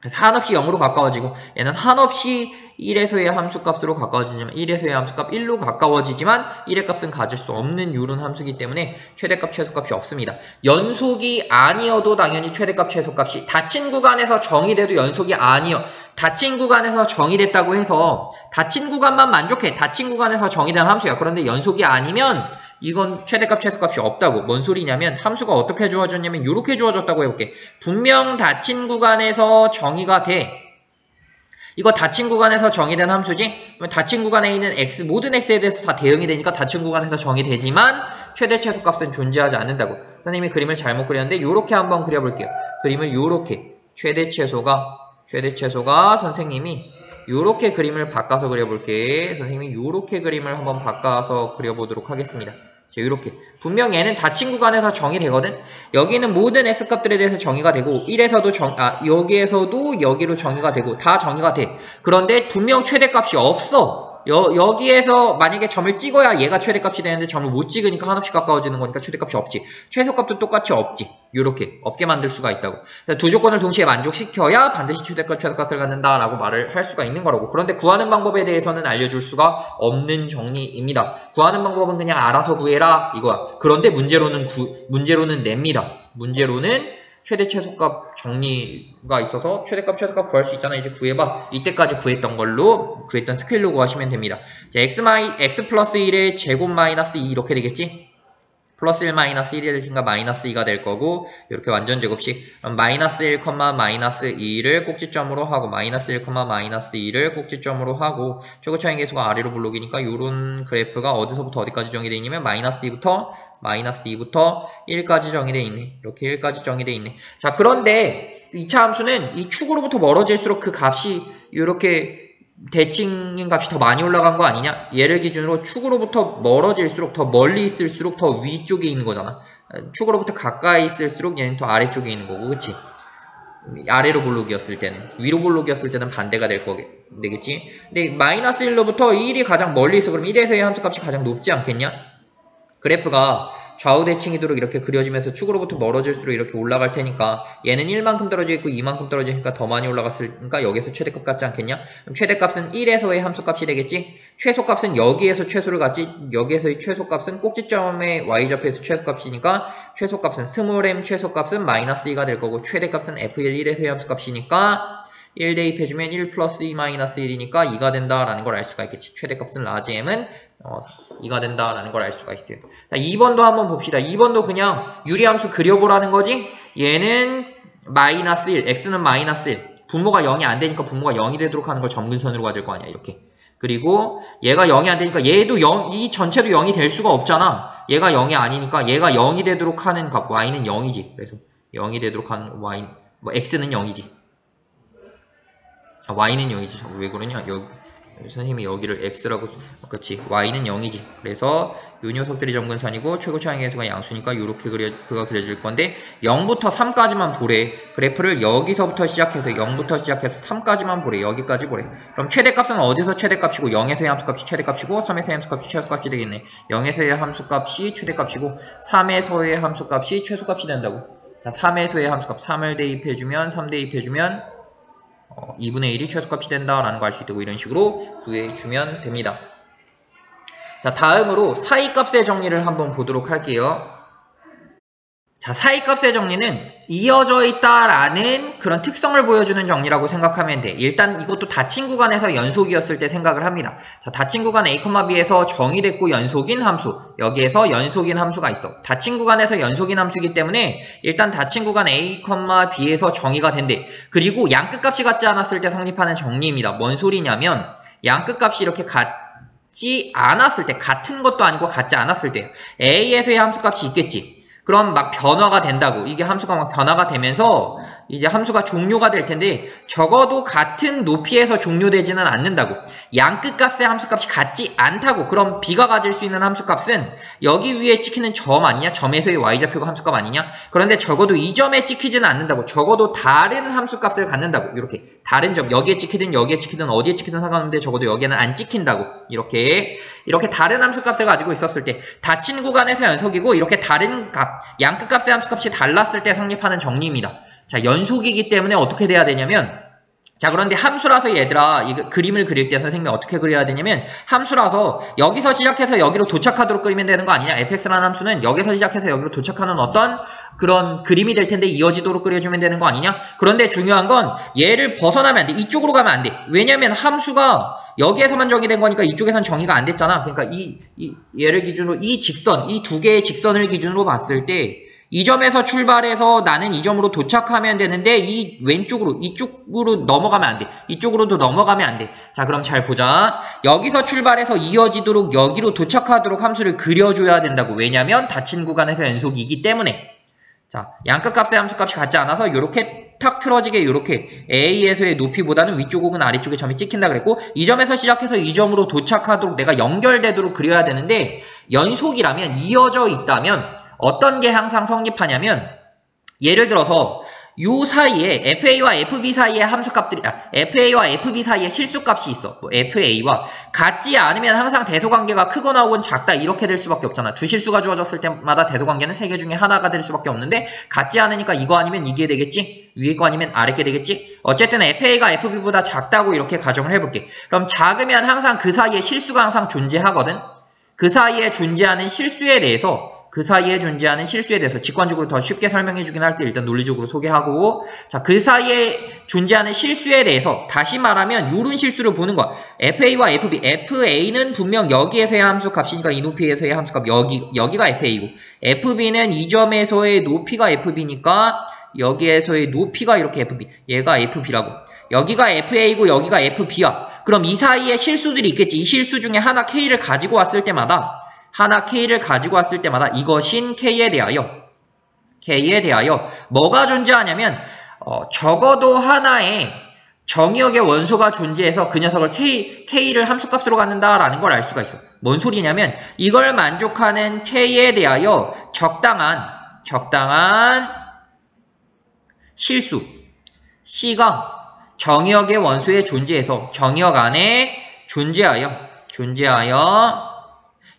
그래서 한없이 0으로 가까워지고 얘는 한없이 1에서의 함수값으로 가까워지지만 1에서의 함수값 1로 가까워지지만 1의 값은 가질 수 없는 요런 함수이기 때문에 최대값, 최소값이 없습니다. 연속이 아니어도 당연히 최대값, 최소값이 닫힌 구간에서 정의돼도 연속이 아니어. 닫힌 구간에서 정의됐다고 해서 닫힌 구간만 만족해. 닫힌 구간에서 정의된 함수야. 그런데 연속이 아니면 이건 최대값, 최소값이 없다고. 뭔 소리냐면 함수가 어떻게 주어졌냐면 이렇게 주어졌다고 해볼게. 분명 닫힌 구간에서 정의가 돼. 이거 닫힌 구간에서 정의된 함수지? 그럼 닫힌 구간에 있는 x, 모든 x에 대해서 다 대응이 되니까 닫힌 구간에서 정의되지만 최대 최소값은 존재하지 않는다고. 선생님이 그림을 잘못 그렸는데 요렇게 한번 그려볼게요. 그림을 요렇게 최대 최소가 선생님이 요렇게 그림을 바꿔서 그려볼게. 선생님이 요렇게 그림을 한번 바꿔서 그려보도록 하겠습니다. 이렇게 분명 얘는 닫힌 구간에서 정의되거든. 여기는 모든 x값들에 대해서 정의가 되고 1에서도 여기에서도 여기로 정의가 되고 다 정의가 돼. 그런데 분명 최대값이 없어. 여기에서 만약에 점을 찍어야 얘가 최대값이 되는데 점을 못 찍으니까 한없이 가까워지는 거니까 최대값이 없지. 최소값도 똑같이 없지. 요렇게 없게 만들 수가 있다고. 두 조건을 동시에 만족시켜야 반드시 최대값, 최소값을 갖는다라고 말을 할 수가 있는 거라고. 그런데 구하는 방법에 대해서는 알려줄 수가 없는 정리입니다. 구하는 방법은 그냥 알아서 구해라 이거야. 그런데 문제로는 냅니다. 문제로는 최대 최소값 정리가 있어서 최대값 최소값 구할 수 있잖아. 이제 구해봐. 이때까지 구했던 스케일로 구하시면 됩니다. 자, x 플러스 1의 제곱 마이너스 2 이렇게 되겠지? 플러스 1 마이너스 1이 될 테니까 마이너스 2가 될 거고 이렇게 완전 제곱식. 그럼 마이너스 1, 마이너스 2를 꼭지점으로 하고 마이너스 1, 마이너스 2를 꼭지점으로 하고 최고차의 계수가 아래로 블록이니까 요런 그래프가 어디서부터 어디까지 정의되어 있냐면 마이너스 2부터 1까지 정의되어 있네. 이렇게 1까지 정의되어 있네. 자, 그런데 2차 함수는 이 축으로부터 멀어질수록 그 값이 이렇게 대칭인 값이 더 많이 올라간 거 아니냐? 얘를 기준으로 축으로부터 멀어질수록 더 멀리 있을수록 더 위쪽에 있는 거잖아. 축으로부터 가까이 있을수록 얘는 더 아래쪽에 있는 거고, 그치? 아래로 볼록이었을 때는, 위로 볼록이었을 때는 반대가 되겠지? 근데 마이너스 1로부터 1이 가장 멀리 있어. 그럼 1에서의 함수값이 가장 높지 않겠냐? 그래프가 좌우 대칭이도록 이렇게 그려지면서 축으로부터 멀어질수록 이렇게 올라갈 테니까 얘는 1만큼 떨어져 있고 2만큼 떨어지니까 더 많이 올라갔으니까 여기서 최대값 같지 않겠냐? 그럼 최대값은 1에서의 함수값이 되겠지? 최소값은 여기에서 최소를 갖지? 여기에서의 최소값은 꼭지점의 y좌표에서 최소값이니까 최소값은 스몰 m 최소값은 마이너스 2가 될 거고 최대값은 f1 1에서의 함수값이니까 1 대입해주면 1 플러스 2 마이너스 1이니까 2가 된다라는 걸 알 수가 있겠지. 최대값은 라지 m은 2가 된다라는 걸 알 수가 있어요. 자, 2번도 한번 봅시다. 2번도 그냥 유리함수 그려보라는 거지. 얘는 마이너스 1, x는 마이너스 1. 분모가 0이 안 되니까 분모가 0이 되도록 하는 걸 점근선으로 가질 거 아니야. 이렇게. 그리고 얘가 0이 안 되니까 얘도 0, 이 전체도 0이 될 수가 없잖아. 얘가 0이 아니니까 얘가 0이 되도록 하는 값 y는 0이지. 그래서 0이 되도록 하는 y, x는 0이지. y는 0이지. 왜 그러냐? 여기 선생님이 여기를 x라고, 그렇지. y는 0이지. 그래서 요 녀석들이 점근선이고 최고 차항의 해수가 양수니까 요렇게 그래프가 그려질 건데 0부터 3까지만 보래. 그래프를 여기서부터 시작해서 0부터 시작해서 3까지만 보래. 여기까지 보래. 그럼 최대값은 어디서 최대값이고 0에서의 함수값이 최대값이고 3에서의 함수값이 최소값이 되겠네. 0에서의 함수값이 최대값이고 3에서의 함수값이 최소값이 된다고. 자, 3에서의 함수값 3을 대입해주면 3 대입해주면 2분의 1이 최소값이 된다라는 거 알 수 있고 이런 식으로 구해주면 됩니다. 자, 다음으로 사이값의 정리를 한번 보도록 할게요. 자, 사이값의 정리는 이어져 있다라는 그런 특성을 보여주는 정리라고 생각하면 돼. 일단 이것도 닫힌 구간에서 연속이었을 때 생각을 합니다. 자, 닫힌 구간 a, b에서 정의됐고 연속인 함수, 여기에서 연속인 함수가 있어. 닫힌 구간에서 연속인 함수이기 때문에 일단 닫힌 구간 a, b에서 정의가 된대. 그리고 양끝값이 같지 않았을 때 성립하는 정리입니다. 뭔 소리냐면 양끝값이 이렇게 같지 않았을 때, 같은 것도 아니고 같지 않았을 때 a에서의 함수값이 있겠지. 그럼 막 변화가 된다고. 이게 함수가 막 변화가 되면서 이제 함수가 종료가 될 텐데 적어도 같은 높이에서 종료되지는 않는다고. 양끝값의 함수값이 같지 않다고. 그럼 b가 가질 수 있는 함수값은 여기 위에 찍히는 점 아니냐? 점에서의 y좌표가 함수값 아니냐? 그런데 적어도 이 점에 찍히지는 않는다고. 적어도 다른 함수값을 갖는다고. 이렇게 다른 점, 여기에 찍히든 여기에 찍히든 어디에 찍히든 상관없는데 적어도 여기에는 안 찍힌다고. 이렇게 다른 함수값을 가지고 있었을 때 닫힌 구간에서 연속이고 이렇게 다른 값, 양끝값의 함수값이 달랐을 때 성립하는 정리입니다. 자, 연속이기 때문에 어떻게 돼야 되냐면, 자, 그런데 함수라서 얘들아, 이 그림을 그릴 때 선생님이 어떻게 그려야 되냐면, 함수라서 여기서 시작해서 여기로 도착하도록 그리면 되는 거 아니냐? fx라는 함수는 여기서 시작해서 여기로 도착하는 어떤 그런 그림이 될 텐데 이어지도록 그려주면 되는 거 아니냐? 그런데 중요한 건 얘를 벗어나면 안 돼. 이쪽으로 가면 안 돼. 왜냐면 함수가 여기에서만 정의된 거니까 이쪽에선 정의가 안 됐잖아. 그러니까 얘를 기준으로 이 직선, 이 두 개의 직선을 기준으로 봤을 때 이 점에서 출발해서 나는 이 점으로 도착하면 되는데 이 왼쪽으로, 이쪽으로 넘어가면 안 돼. 이쪽으로도 넘어가면 안 돼. 자, 그럼 잘 보자. 여기서 출발해서 이어지도록 여기로 도착하도록 함수를 그려줘야 된다고. 왜냐면 닫힌 구간에서 연속이기 때문에. 자, 양끝값의 함수값이 같지 않아서 이렇게 탁 틀어지게 이렇게 A에서의 높이보다는 위쪽 혹은 아래쪽에 점이 찍힌다 그랬고 이 점에서 시작해서 이 점으로 도착하도록 내가 연결되도록 그려야 되는데 연속이라면 이어져 있다면 어떤 게 항상 성립하냐면 예를 들어서 요 사이에 FA와 FB 사이에 함수값들이 FA와 FB 사이에 실수값이 있어. 뭐 FA와 같지 않으면 항상 대소관계가 크거나 혹은 작다 이렇게 될 수밖에 없잖아. 두 실수가 주어졌을 때마다 대소관계는 세 개 중에 하나가 될 수밖에 없는데 같지 않으니까 이거 아니면 이게 되겠지? 위에 거 아니면 아래 게 되겠지? 어쨌든 FA가 FB보다 작다고 이렇게 가정을 해볼게. 그럼 작으면 항상 그 사이에 실수가 항상 존재하거든? 그 사이에 존재하는 실수에 대해서 직관적으로 더 쉽게 설명해 주긴 할 때 일단 논리적으로 소개하고 자, 그 사이에 존재하는 실수에 대해서 다시 말하면 요런 실수를 보는 거야. FA와 FB, FA는 분명 여기에서의 함수값이니까 이 높이에서의 함수값 여기가 FA고 FB는 이 점에서의 높이가 FB니까 여기에서의 높이가 이렇게 FB, 얘가 FB라고. 여기가 FA고 여기가 FB야. 그럼 이 사이에 실수들이 있겠지. 이 실수 중에 하나 K를 가지고 왔을 때마다 이것인 K에 대하여 뭐가 존재하냐면 적어도 하나의 정의역의 원소가 존재해서 그 녀석을 K를 함수값으로 갖는다라는 걸 알 수가 있어. 뭔 소리냐면 이걸 만족하는 K에 대하여 적당한 실수 C가 정의역의 원소에 존재해서 정의역 안에 존재하여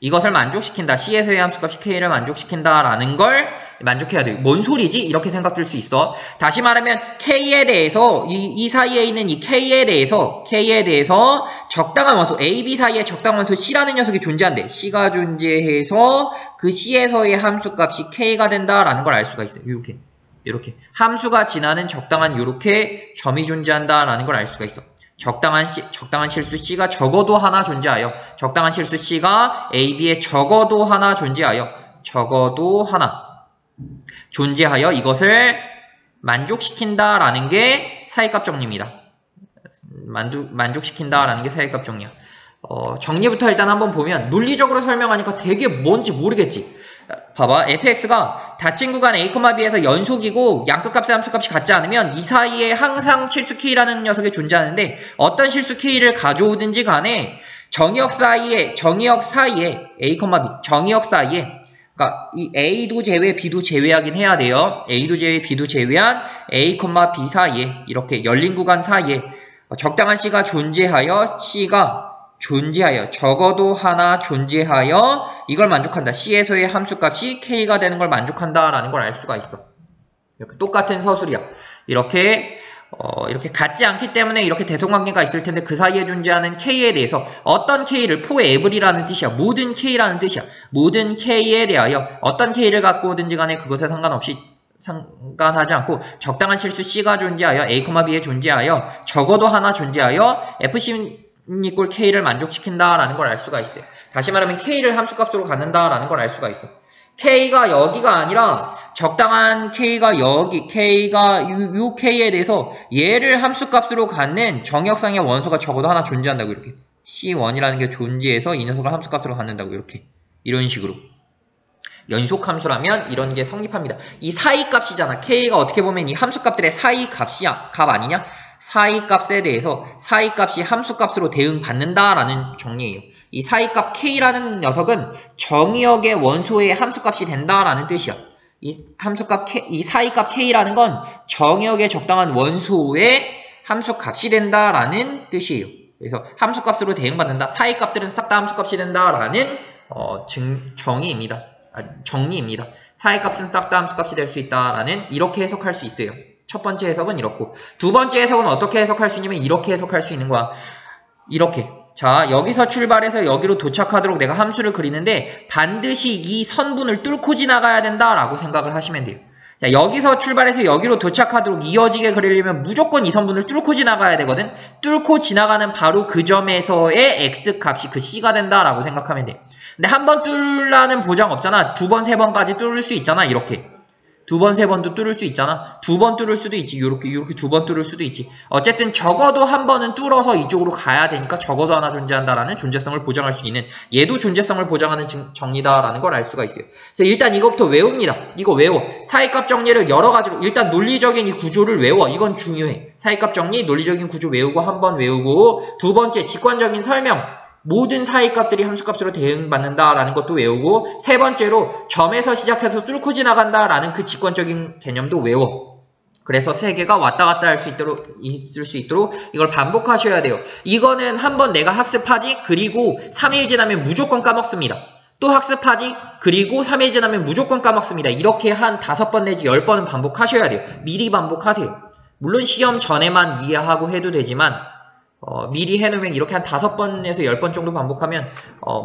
이것을 만족시킨다. C에서의 함수값이 K를 만족시킨다라는 걸 만족해야 돼요. 뭔 소리지? 이렇게 생각될 수 있어. 다시 말하면 K에 대해서 이 사이에 있는 이 K에 대해서 적당한 원소 A, B 사이에 적당한 원소 C라는 녀석이 존재한대. C가 존재해서 그 C에서의 함수값이 K가 된다라는 걸 알 수가 있어요. 이렇게 함수가 지나는 적당한 이렇게 점이 존재한다라는 걸 알 수가 있어. 적당한 실수 C가 적어도 하나 존재하여, 적당한 실수 C가 A, B에 적어도 하나 존재하여 이것을 만족시킨다라는 게 사이값 정리입니다. 만족시킨다라는 게 사이값 정리야. 정리부터 일단 한번 보면 논리적으로 설명하니까 되게 뭔지 모르겠지. 봐봐, fx가 닫힌 구간 a, b에서 연속이고 양끝값의 함수값이 같지 않으면 이 사이에 항상 실수 k라는 녀석이 존재하는데 어떤 실수 k를 가져오든지 간에 정의역 사이에 a, b 정의역 사이에 그러니까 이 a도 제외 b도 제외하긴 해야 돼요. a도 제외 b도 제외한 a, b 사이에 이렇게 열린 구간 사이에 적당한 c가 존재하여 적어도 하나 존재하여 이걸 만족한다. C에서의 함수값이 K가 되는 걸 만족한다라는 걸 알 수가 있어. 이렇게 똑같은 서술이야. 이렇게 같지 않기 때문에 이렇게 대성관계가 있을 텐데 그 사이에 존재하는 K에 대해서 어떤 K를 every라는 뜻이야. 모든 K라는 뜻이야. 모든 K에 대하여 어떤 K를 갖고 오든지 간에 그것에 상관하지 않고 적당한 실수 C가 존재하여 A, B에 존재하여 적어도 하나 존재하여 FC 이꼴 K를 만족시킨다라는 걸 알 수가 있어요. 다시 말하면 K를 함수값으로 갖는다라는 걸 알 수가 있어. K가 여기가 아니라 적당한 K가 여기, K가 요 K에 대해서 얘를 함수값으로 갖는 정의역상의 원소가 적어도 하나 존재한다고 이렇게. C1이라는 게 존재해서 이 녀석을 함수값으로 갖는다고 이렇게. 이런 식으로. 연속함수라면 이런 게 성립합니다. 이 사이값이잖아. K가 어떻게 보면 이 함수값들의 사이값이야. 값 아니냐? 사이값에 대해서 사이값이 함수값으로 대응받는다라는 정리예요. 이 사이값 K라는 녀석은 정의역의 원소의 함수값이 된다라는 뜻이야. 이 사이값 K라는 건 정의역의 적당한 원소의 함수값이 된다라는 뜻이에요. 그래서 함수값으로 대응받는다. 사이값들은 싹 다 함수값이 된다라는 정의입니다. 사이값은 싹 다 함수값이 될 수 있다라는 이렇게 해석할 수 있어요. 첫 번째 해석은 이렇고 두 번째 해석은 어떻게 해석할 수 있냐면 이렇게 해석할 수 있는 거야. 이렇게. 자, 여기서 출발해서 여기로 도착하도록 내가 함수를 그리는데 반드시 이 선분을 뚫고 지나가야 된다라고 생각을 하시면 돼요. 자, 여기서 출발해서 여기로 도착하도록 이어지게 그리려면 무조건 이 선분을 뚫고 지나가야 되거든. 뚫고 지나가는 바로 그 점에서의 x값이 그 c가 된다라고 생각하면 돼. 근데 한 번 뚫라는 보장 없잖아. 두 번, 세 번까지 뚫을 수 있잖아. 이렇게. 두 번, 세 번도 뚫을 수 있잖아. 두 번 뚫을 수도 있지. 요렇게 두 번 뚫을 수도 있지. 어쨌든 적어도 한 번은 뚫어서 이쪽으로 가야 되니까 적어도 하나 존재한다라는 존재성을 보장할 수 있는 얘도 존재성을 보장하는 정리다라는 걸 알 수가 있어요. 그래서 일단 이것부터 외웁니다. 이거 외워. 사이값 정리를 여러 가지로 일단 논리적인 이 구조를 외워. 이건 중요해. 사이값 정리, 논리적인 구조 외우고 한 번 외우고 두 번째 직관적인 설명. 모든 사이값들이 함수값으로 대응받는다라는 것도 외우고 세 번째로 점에서 시작해서 뚫고 지나간다라는 그 직관적인 개념도 외워. 그래서 세 개가 왔다 갔다 있을 수 있도록 이걸 반복하셔야 돼요. 이거는 한번 내가 학습하지 그리고 3일 지나면 무조건 까먹습니다. 또 학습하지 그리고 3일 지나면 무조건 까먹습니다. 이렇게 한 5번 내지 10번은 반복하셔야 돼요. 미리 반복하세요. 물론 시험 전에만 이해하고 해도 되지만 미리 해놓으면 이렇게 한 5번에서 10번 정도 반복하면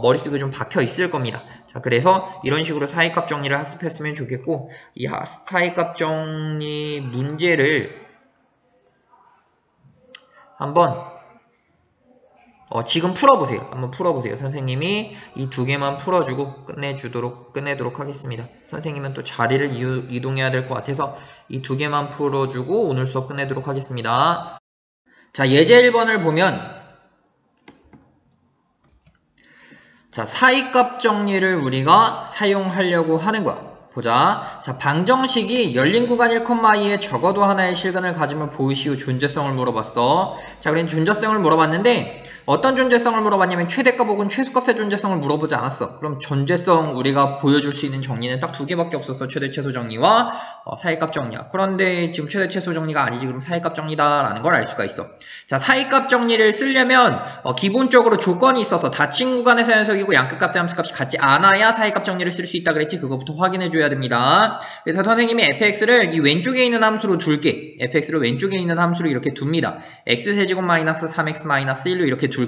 머릿속에 좀 박혀 있을 겁니다. 자, 그래서 이런 식으로 사이값 정리를 학습했으면 좋겠고 이 사이값 정리 문제를 한번 지금 풀어보세요. 한번 풀어보세요. 선생님이 이 두 개만 풀어주고 끝내도록 하겠습니다. 선생님은 또 자리를 이동해야 될 것 같아서 이 두 개만 풀어주고 오늘 수업 끝내도록 하겠습니다. 자, 예제 1번을 보면 자, 사이값 정리를 우리가 사용하려고 하는 거야. 보자. 자, 방정식이 열린 구간 1,2에 적어도 하나의 실근을 가짐을 보이시오 존재성을 물어봤어. 자, 우리는 존재성을 물어봤는데 어떤 존재성을 물어봤냐면 최대값 혹은 최소값의 존재성을 물어보지 않았어. 그럼 존재성 우리가 보여줄 수 있는 정리는 딱 두 개밖에 없었어. 최대 최소 정리와 사이값 정리야. 그런데 지금 최대 최소 정리가 아니지. 그럼 사이값 정리다라는 걸 알 수가 있어. 자, 사이값 정리를 쓰려면 기본적으로 조건이 있어서 닫힌 구간에서 연속이고 양끝값의 함수값이 같지 않아야 사이값 정리를 쓸 수 있다 그랬지. 그거부터 확인해 줘야 됩니다. 그래서 선생님이 fx를 이 왼쪽에 있는 함수로 둘게. fx를 왼쪽에 있는 함수로 이렇게 둡니다. x세제곱 마이너스 3x 마이너스 1로 이렇게 둘게.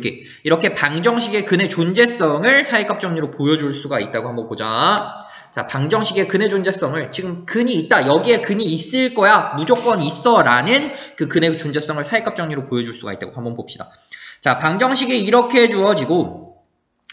이렇게 방정식의 근의 존재성을 사이값 정리로 보여줄 수가 있다고 한번 보자. 자, 방정식의 근의 존재성을 지금 근이 있다. 여기에 근이 있을 거야. 무조건 있어. 라는 그 근의 존재성을 사이값 정리로 보여줄 수가 있다고 한번 봅시다. 자, 방정식이 이렇게 주어지고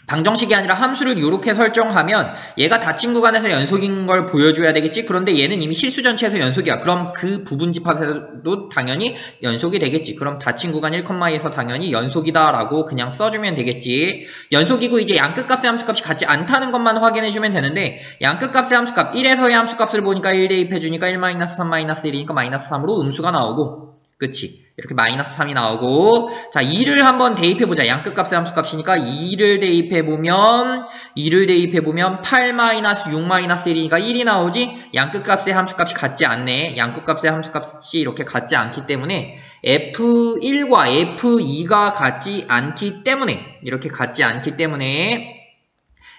방정식이 아니라 함수를 이렇게 설정하면 얘가 닫힌 구간에서 연속인 걸 보여줘야 되겠지? 그런데 얘는 이미 실수 전체에서 연속이야. 그럼 그 부분 집합에서도 당연히 연속이 되겠지. 그럼 닫힌 구간 1,2에서 당연히 연속이다 라고 그냥 써주면 되겠지. 연속이고 이제 양끝값의 함수값이 같지 않다는 것만 확인해주면 되는데 양끝값의 함수값 1에서의 함수값을 보니까 1 대입해주니까 1-3-1이니까 -3으로 음수가 나오고 그치? 이렇게 -3이 나오고 자 2를 한번 대입해보자. 양끝값의 함수값이니까 2를 대입해보면 8-6-1이니까 1이 나오지? 양끝값의 함수값이 같지 않네. 양끝값의 함수값이 이렇게 같지 않기 때문에 F1과 F2가 같지 않기 때문에 이렇게 같지 않기 때문에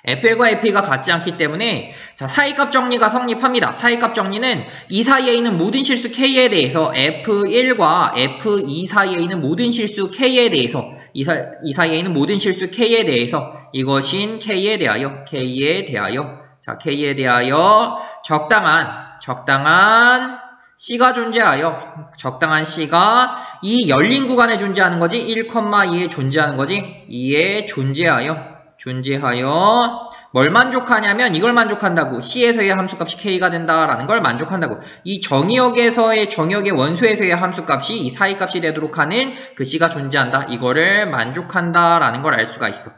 F1과 F2가 같지 않기 때문에 자 사이값 정리가 성립합니다. 사이값 정리는 이 사이에 있는 모든 실수 K에 대해서 F1과 F2 사이에 있는 모든 실수 K에 대해서 이 사이에 있는 모든 실수 K에 대해서 이것인 K에 대하여 자 K에 대하여 적당한 C가 존재하여 적당한 C가 이 열린 구간에 존재하는 거지 1,2에 존재하는 거지 2에 존재하여 뭘 만족하냐면 이걸 만족한다고 C에서의 함수값이 K가 된다라는 걸 만족한다고 이 정의역의 원소에서의 함수값이 이 사이값이 되도록 하는 그 C가 존재한다 이거를 만족한다라는 걸 알 수가 있어.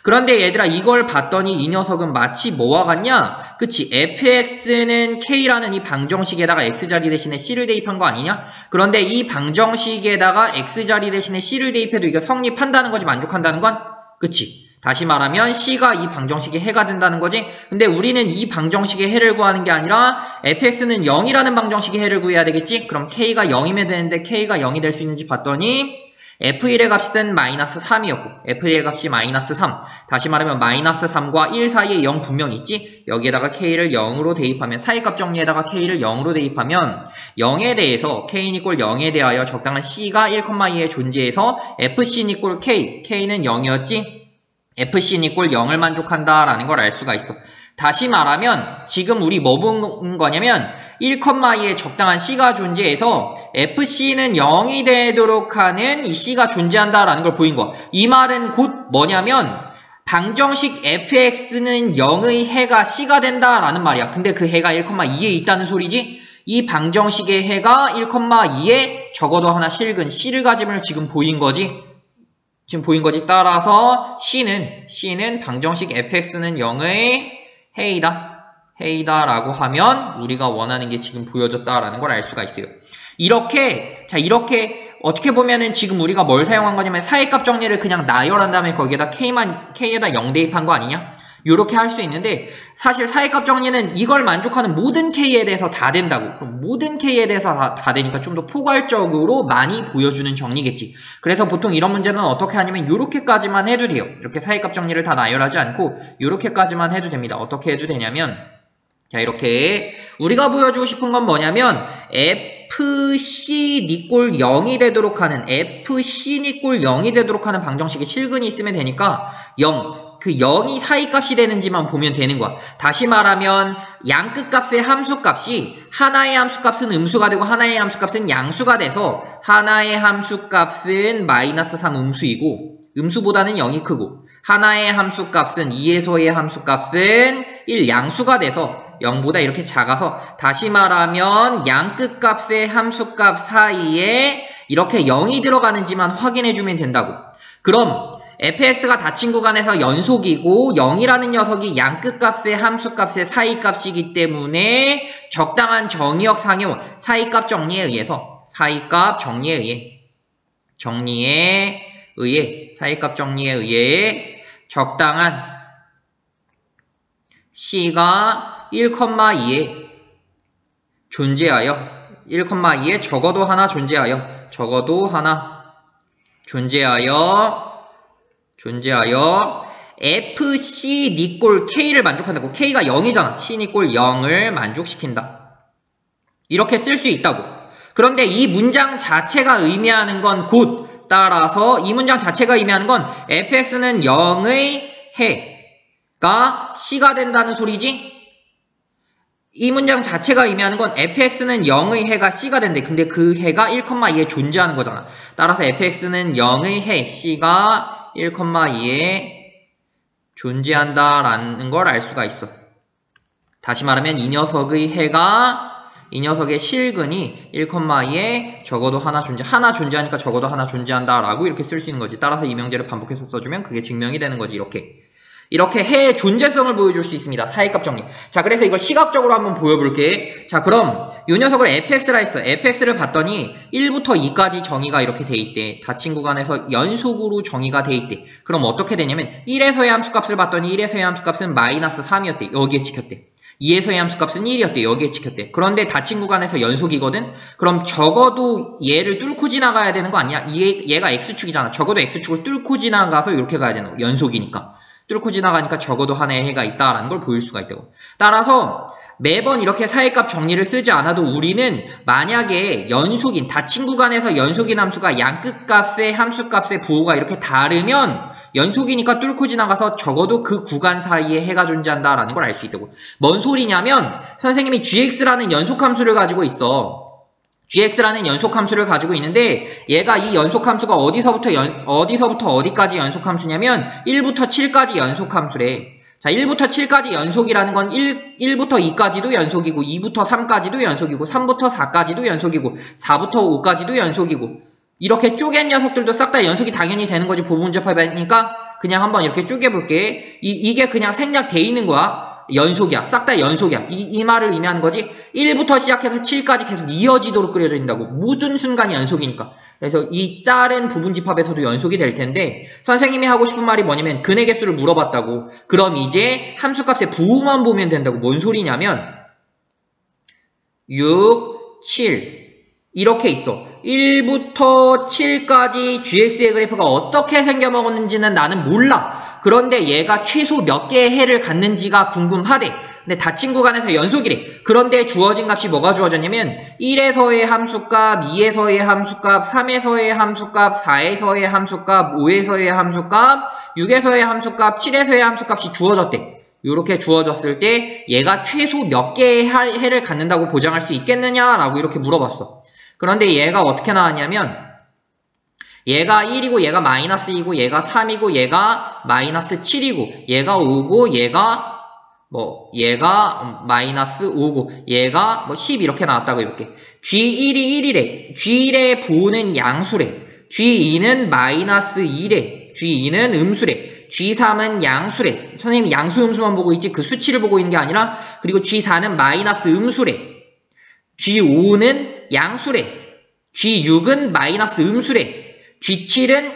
그런데 얘들아 이걸 봤더니 이 녀석은 마치 뭐와 같냐? 그치? fx는 k라는 이 방정식에다가 x자리 대신에 c를 대입한 거 아니냐? 그런데 이 방정식에다가 x자리 대신에 c를 대입해도 이게 성립한다는 거지 만족한다는 건? 그치? 다시 말하면 c가 이 방정식의 해가 된다는 거지? 근데 우리는 이 방정식의 해를 구하는 게 아니라 fx는 0이라는 방정식의 해를 구해야 되겠지? 그럼 k가 0이면 되는데 k가 0이 될 수 있는지 봤더니 F1의 값은 -3이었고 F1의 값이 -3 다시 말하면 -3과 1 사이에 0 분명히 있지? 여기에다가 K를 0으로 대입하면 사이값 정리에다가 K를 0으로 대입하면 0에 대해서 K는 이꼴 0에 대하여 적당한 C가 1,2에 존재해서 FC는 이꼴 K K는 0이었지? FC는 이꼴 0을 만족한다라는 걸 알 수가 있어. 다시 말하면 지금 우리 뭐 본 거냐면 1,2에 적당한 C가 존재해서 FC는 0이 되도록 하는 이 C가 존재한다라는 걸 보인 거야. 이 말은 곧 뭐냐면 방정식 fx는 0의 해가 C가 된다라는 말이야. 근데 그 해가 1,2에 있다는 소리지? 이 방정식의 해가 1,2에 적어도 하나 실근 C를 가짐을 지금 보인 거지. 따라서 C는 방정식 fx는 0의 해이다라고 하면 우리가 원하는 게 지금 보여졌다라는 걸 알 수가 있어요. 이렇게 어떻게 보면은 지금 우리가 뭘 사용한 거냐면 사이값 정리를 그냥 나열한 다음에 거기에다 K에다 0 대입한 거 아니냐? 요렇게 할 수 있는데 사실 사이값 정리는 이걸 만족하는 모든 K에 대해서 다 된다고. 그럼 모든 K에 대해서 다 되니까 좀 더 포괄적으로 많이 보여주는 정리겠지. 그래서 보통 이런 문제는 어떻게 하냐면 요렇게까지만 해도 돼요. 이렇게 사이값 정리를 다 나열하지 않고 요렇게까지만 해도 됩니다. 어떻게 해도 되냐면 자 이렇게 우리가 보여주고 싶은 건 뭐냐면 FC 니꼴 0이 되도록 하는 방정식에 실근이 있으면 되니까 0 그 0이 사이값이 되는지만 보면 되는 거야. 다시 말하면 양끝값의 함수값이 하나의 함수값은 음수가 되고 하나의 함수값은 양수가 돼서 하나의 함수값은 -3 음수이고 음수보다는 0이 크고 하나의 함수값은 2에서의 함수값은 1 양수가 돼서 0보다 이렇게 작아서 다시 말하면 양끝값의 함수값 사이에 이렇게 0이 들어가는지만 확인해주면 된다고. 그럼 fx가 닫힌 구간에서 연속이고 0이라는 녀석이 양끝값의 함수값의 사이값이기 때문에 적당한 정의역 상용 사이값 정리에 의해 정리에 의해 사이값 정리에 의해 적당한 C가 1,2에 존재하여 1,2에 적어도 하나 존재하여 FC 니꼴 K를 만족한다고. K가 0이잖아. C 니꼴 0을 만족시킨다. 이렇게 쓸 수 있다고. 그런데 이 문장 자체가 의미하는 건 곧 따라서 이 문장 자체가 의미하는 건 fx는 0의 해가 C가 된다는 소리지? 이 문장 자체가 의미하는 건 fx는 0의 해가 C가 된대. 근데 그 해가 1,2에 존재하는 거잖아. 따라서 fx는 0의 해 C가 1,2에 존재한다라는 걸 알 수가 있어. 다시 말하면 이 녀석의 실근이 1,2에 적어도 하나 존재하니까 적어도 하나 존재한다 라고 이렇게 쓸 수 있는 거지. 따라서 이 명제를 반복해서 써주면 그게 증명이 되는 거지. 이렇게 해의 존재성을 보여줄 수 있습니다. 사이값 정리. 자, 그래서 이걸 시각적으로 한번 보여볼게. 자, 그럼 이 녀석을 fx라 했어. fx를 봤더니 1부터 2까지 정의가 이렇게 돼 있대. 닫힌 구간에서 연속으로 정의가 돼 있대. 그럼 어떻게 되냐면 1에서의 함수값을 봤더니 1에서의 함수값은 마이너스 3이었대. 여기에 찍혔대. 2에서의 함수값은 1이었대. 여기에 찍혔대. 그런데 닫힌 구간에서 연속이거든? 그럼 적어도 얘를 뚫고 지나가야 되는 거 아니야? 얘가 x축이잖아. 적어도 x축을 뚫고 지나가서 이렇게 가야 되는 거. 연속이니까. 뚫고 지나가니까 적어도 하나의 해가 있다라는 걸 보일 수가 있다고. 따라서 매번 이렇게 사이값 정리를 쓰지 않아도 우리는 만약에 연속인, 닫힌 구간에서 연속인 함수가 양끝값의 함수값의 부호가 이렇게 다르면 연속이니까 뚫고 지나가서 적어도 그 구간 사이에 해가 존재한다라는 걸 알 수 있다고. 뭔 소리냐면 선생님이 gx라는 연속함수를 가지고 있어. gx라는 연속함수를 가지고 있는데 얘가 이 연속함수가 어디서부터 어디까지 연속함수냐면 1부터 7까지 연속함수래. 자, 1부터 7까지 연속이라는 건 1부터 2까지도 연속이고 2부터 3까지도 연속이고 3부터 4까지도 연속이고 4부터 5까지도 연속이고 이렇게 쪼갠 녀석들도 싹 다 연속이 당연히 되는 거지. 부분접합이니까 그냥 한번 이렇게 쪼개볼게. 이게 그냥 생략돼 있는 거야. 연속이야. 싹 다 연속이야. 이 말을 의미하는 거지. 1부터 시작해서 7까지 계속 이어지도록 그려져 있다고. 모든 순간이 연속이니까. 그래서 이 짤은 부분집합에서도 연속이 될 텐데 선생님이 하고 싶은 말이 뭐냐면 근의 개수를 물어봤다고. 그럼 이제 함수값의 부호만 보면 된다고. 뭔 소리냐면 6, 7 이렇게 있어. 1부터 7까지 gx의 그래프가 어떻게 생겨먹었는지는 나는 몰라. 그런데 얘가 최소 몇 개의 해를 갖는지가 궁금하대. 근데 닫힌 구간에서 연속이래. 그런데 주어진 값이 뭐가 주어졌냐면 1에서의 함수값, 2에서의 함수값, 3에서의 함수값, 4에서의 함수값, 5에서의 함수값, 6에서의 함수값, 7에서의 함수값이 주어졌대. 이렇게 주어졌을 때 얘가 최소 몇 개의 해를 갖는다고 보장할 수 있겠느냐라고 이렇게 물어봤어. 그런데 얘가 어떻게 나왔냐면 얘가 1이고 얘가 마이너스 2고 얘가 3이고 얘가 마이너스 7이고 얘가 5고 얘가 마이너스 5고 얘가 10 이렇게 나왔다고 이렇게. G1이 1이래. G1의 부호는 양수래. G2는 마이너스 2래. G2는 음수래. G3은 양수래. 선생님이 양수 음수만 보고 있지 그 수치를 보고 있는 게 아니라. 그리고 G4는 마이너스 음수래. G5는 양수래. G6은 마이너스 음수래. G7은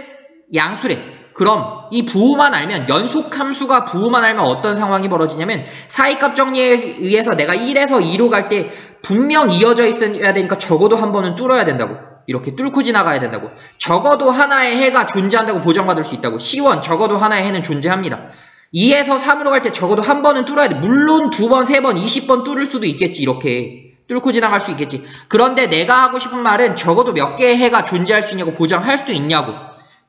양수래. 그럼 이 부호만 알면 연속함수가 부호만 알면 어떤 상황이 벌어지냐면 사이값 정리에 의해서 내가 1에서 2로 갈 때 분명 이어져 있어야 되니까 적어도 한 번은 뚫어야 된다고. 이렇게 뚫고 지나가야 된다고. 적어도 하나의 해가 존재한다고 보장받을 수 있다고. C1 적어도 하나의 해는 존재합니다. 2에서 3으로 갈 때 적어도 한 번은 뚫어야 돼. 물론 2번, 3번, 20번 뚫을 수도 있겠지. 이렇게 뚫고 지나갈 수 있겠지. 그런데 내가 하고 싶은 말은 적어도 몇 개의 해가 존재할 수 있냐고. 보장할 수 있냐고.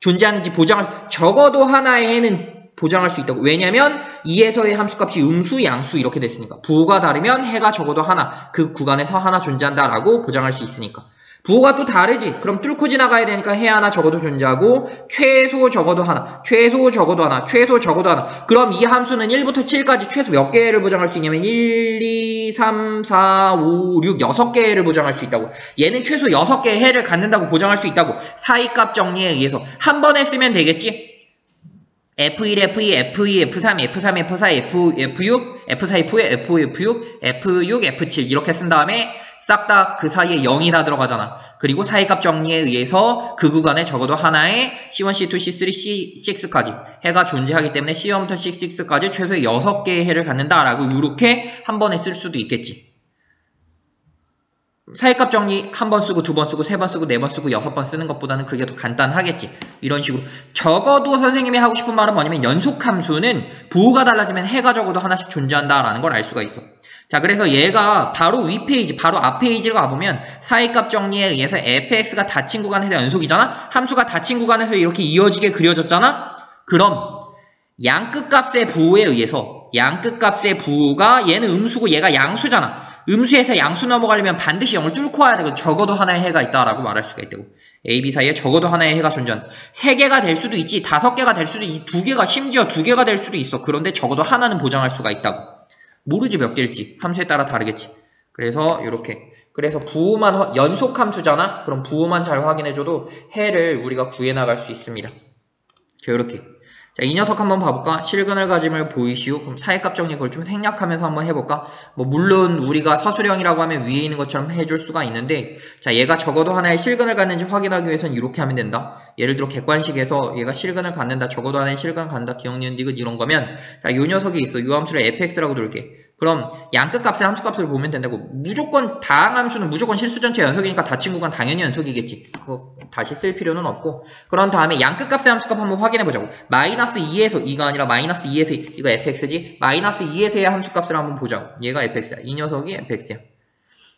존재하는지 적어도 하나의 해는 보장할 수 있다고. 왜냐면 2에서의 함수값이 음수, 양수 이렇게 됐으니까. 부호가 다르면 해가 적어도 하나, 그 구간에서 하나 존재한다라고 보장할 수 있으니까. 부호가 또 다르지. 그럼 뚫고 지나가야 되니까 해 하나 적어도 존재하고 최소 적어도 하나, 최소 적어도 하나, 최소 적어도 하나. 그럼 이 함수는 1부터 7까지 최소 몇 개를 보장할 수 있냐면 1, 2, 3, 4, 5, 6, 6개를 보장할 수 있다고. 얘는 최소 6개의 해를 갖는다고 보장할 수 있다고. 사이값 정리에 의해서 한 번에 쓰면 되겠지. F1, F2, F2, F3, F3, F4, F6, F4, F5, F5, F6, F6, F7 이렇게 쓴 다음에 싹 다 그 사이에 0이 다 들어가잖아. 그리고 사이값 정리에 의해서 그 구간에 적어도 하나의 C1, C2, C3, C6까지 해가 존재하기 때문에 C1부터 C6까지 최소의 6개의 해를 갖는다라고 이렇게 한 번에 쓸 수도 있겠지. 사이값 정리 한 번 쓰고 두 번 쓰고 세 번 쓰고 네 번 쓰고 6번 쓰는 것보다는 그게 더 간단하겠지. 이런 식으로. 적어도 선생님이 하고 싶은 말은 뭐냐면 연속함수는 부호가 달라지면 해가 적어도 하나씩 존재한다라는 걸 알 수가 있어. 자, 그래서 얘가 바로 위 페이지, 바로 앞 페이지를 가보면 사이값 정리에 의해서 fx가 닫힌 구간에서 연속이잖아? 함수가 닫힌 구간에서 이렇게 이어지게 그려졌잖아? 그럼 양끝값의 부호에 의해서 양끝값의 부호가 얘는 음수고 얘가 양수잖아. 음수에서 양수 넘어가려면 반드시 0을 뚫고 와야 되고 적어도 하나의 해가 있다라고 말할 수가 있다고. A, B 사이에 적어도 하나의 해가 존재한다. 3개가 될 수도 있지, 5개가 될 수도 있지, 2개가, 심지어 2개가 될 수도 있어. 그런데 적어도 하나는 보장할 수가 있다고. 모르지 몇 개일지. 함수에 따라 다르겠지. 그래서 이렇게. 그래서 부호만, 연속함수잖아? 그럼 부호만 잘 확인해줘도 해를 우리가 구해나갈 수 있습니다. 자, 이렇게. 자, 이 녀석 한번 봐볼까? 실근을 가짐을 보이시오. 그럼 사이값 정리 그걸 좀 생략하면서 한번 해볼까? 뭐 물론 우리가 서술형이라고 하면 위에 있는 것처럼 해줄 수가 있는데, 자, 얘가 적어도 하나의 실근을 갖는지 확인하기 위해서는 이렇게 하면 된다. 예를 들어 객관식에서 얘가 실근을 갖는다, 적어도 하나의 실근을 갖는다, 기억, 니은, 디귿 이런 거면, 자, 요 녀석이 있어. 요 함수를 fx라고 둘게. 그럼 양끝값의 함수값을 보면 된다고. 무조건 다항 함수는 무조건 실수 전체 연속이니까 닫힌 구간 당연히 연속이겠지. 그거 다시 쓸 필요는 없고. 그런 다음에 양끝값의 함수값 한번 확인해보자고. 마이너스 2에서 2가 아니라 마이너스 2에서 2. 이거 fx지. 마이너스 2에서의 함수값을 한번 보자고. 얘가 fx야. 이 녀석이 fx야.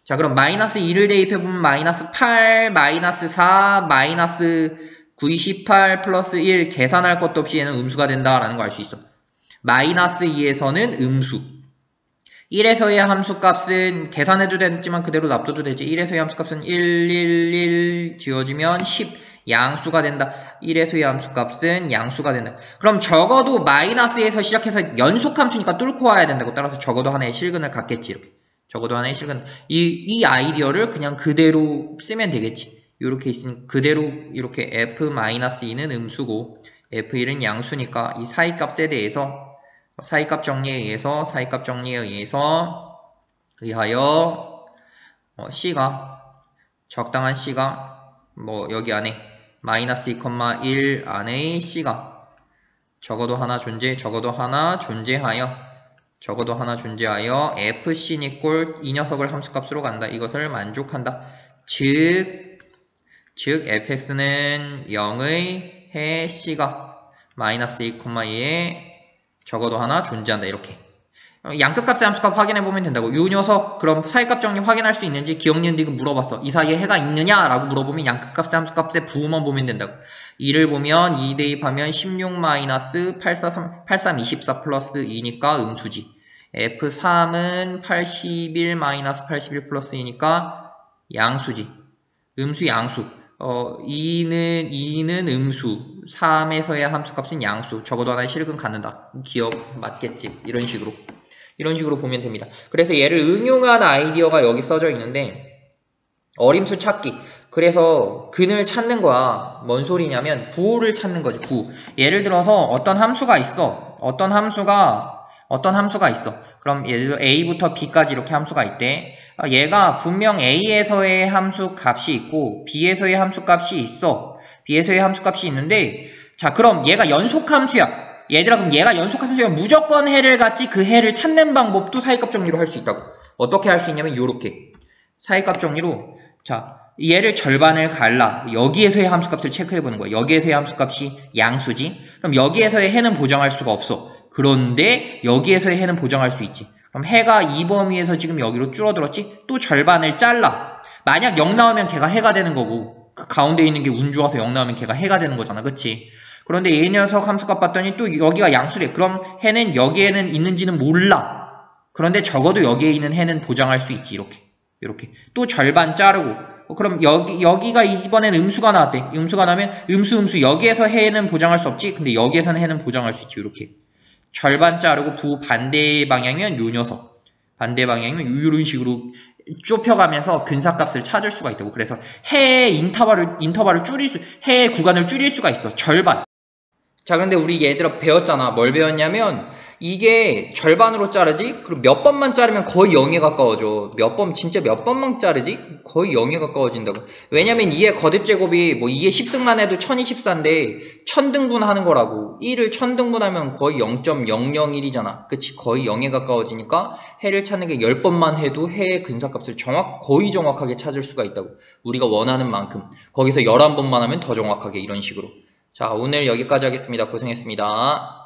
자, 그럼 마이너스 2를 대입해보면 마이너스 8, 마이너스 4, 마이너스 9, 28 플러스 1 계산할 것도 없이 얘는 음수가 된다라는 거 알 수 있어. 마이너스 2에서는 음수. 1에서의 함수값은 계산해도 되지만 그대로 놔둬도 되지. 1에서의 함수값은 1, 1, 1 지워지면 10 양수가 된다. 1에서의 함수값은 양수가 된다. 그럼 적어도 마이너스에서 시작해서 연속함수니까 뚫고 와야 된다고. 따라서 적어도 하나의 실근을 갖겠지. 이렇게. 적어도 하나의 실근. 이 아이디어를 그냥 그대로 쓰면 되겠지. 이렇게 있으니 그대로 이렇게 f-2는 음수고 f1은 양수니까 이 사이값에 대해서 사이값 정리에 의하여 C가 적당한 C가 뭐 여기 안에 마이너스 2,1 안에 C가 적어도 하나 존재하여 FC니 꼴 이 녀석을 함수값으로 간다. 이것을 만족한다. 즉 fx는 0의 해 C가 마이너스 2,2에 적어도 하나 존재한다. 이렇게. 양끝값의 함수값 확인해보면 된다고. 요 녀석 그럼 사이값 정리 확인할 수 있는지 기억, 니은, 디귿 물어봤어. 이 사이에 해가 있느냐라고 물어보면 양끝값의 함수값의 부호만 보면 된다고. 2를 보면 2 대입하면 16 마이너스 83 24 플러스 2니까 음수지. F3은 81 마이너스 81 플러스 2니까 양수지. 음수 양수. 2는 음수, 3에서의 함수값은 양수, 적어도 하나의 실근 갖는다. 기억 맞겠지. 이런 식으로 보면 됩니다. 그래서 얘를 응용한 아이디어가 여기 써져 있는데, 어림수 찾기. 그래서 근을 찾는 거야. 뭔 소리냐면 부호를 찾는 거지. 부호. 예를 들어서 어떤 함수가 있어. 어떤 함수가 있어. 그럼 예를 들어 a부터 b까지 이렇게 함수가 있대. 얘가 분명 a에서의 함수 값이 있고 b에서의 함수 값이 있어. b에서의 함수 값이 있는데, 자, 그럼 얘가 연속 함수야. 얘들아, 그럼 얘가 연속 함수야. 무조건 해를 갖지. 그 해를 찾는 방법도 사이값 정리로 할 수 있다고. 어떻게 할 수 있냐면 요렇게 사이값 정리로, 자, 얘를 절반을 갈라. 여기에서의 함수값을 체크해보는 거야. 여기에서의 함수값이 양수지. 그럼 여기에서의 해는 보정할 수가 없어. 그런데 여기에서의 해는 보정할 수 있지. 그럼 해가 이 범위에서 지금 여기로 줄어들었지? 또 절반을 잘라. 만약 0 나오면 걔가 해가 되는 거고, 그 가운데 있는 게 운 좋아서 0 나오면 걔가 해가 되는 거잖아. 그치? 그런데 이 녀석 함수값 봤더니 또 여기가 양수래. 그럼 해는 여기에는 있는지는 몰라. 그런데 적어도 여기에 있는 해는 보장할 수 있지. 이렇게. 또 절반 자르고. 그럼 여기가 이번엔 음수가 나왔대. 음수가 나면 음수 여기에서 해는 보장할 수 없지. 근데 여기에서는 해는 보장할 수 있지. 이렇게. 절반 자르고 부호 반대 방향이면 요 녀석. 반대 방향이면 이런 식으로 좁혀가면서 근사값을 찾을 수가 있다고. 그래서 해의 인터벌을 해의 구간을 줄일 수가 있어. 절반. 자, 그런데 우리 얘들아 배웠잖아. 뭘 배웠냐면 이게 절반으로 자르지? 그리고 몇 번만 자르면 거의 0에 가까워져. 진짜 몇 번만 자르지? 거의 0에 가까워진다고. 왜냐면 2의 거듭제곱이 뭐 2의 10승만 해도 1024인데 1000등분 하는 거라고. 1을 1000등분하면 거의 0.001이잖아. 그치? 거의 0에 가까워지니까 해를 찾는 게 10번만 해도 해의 근사값을 거의 정확하게 찾을 수가 있다고. 우리가 원하는 만큼. 거기서 11번만 하면 더 정확하게 이런 식으로. 자, 오늘 여기까지 하겠습니다. 고생했습니다.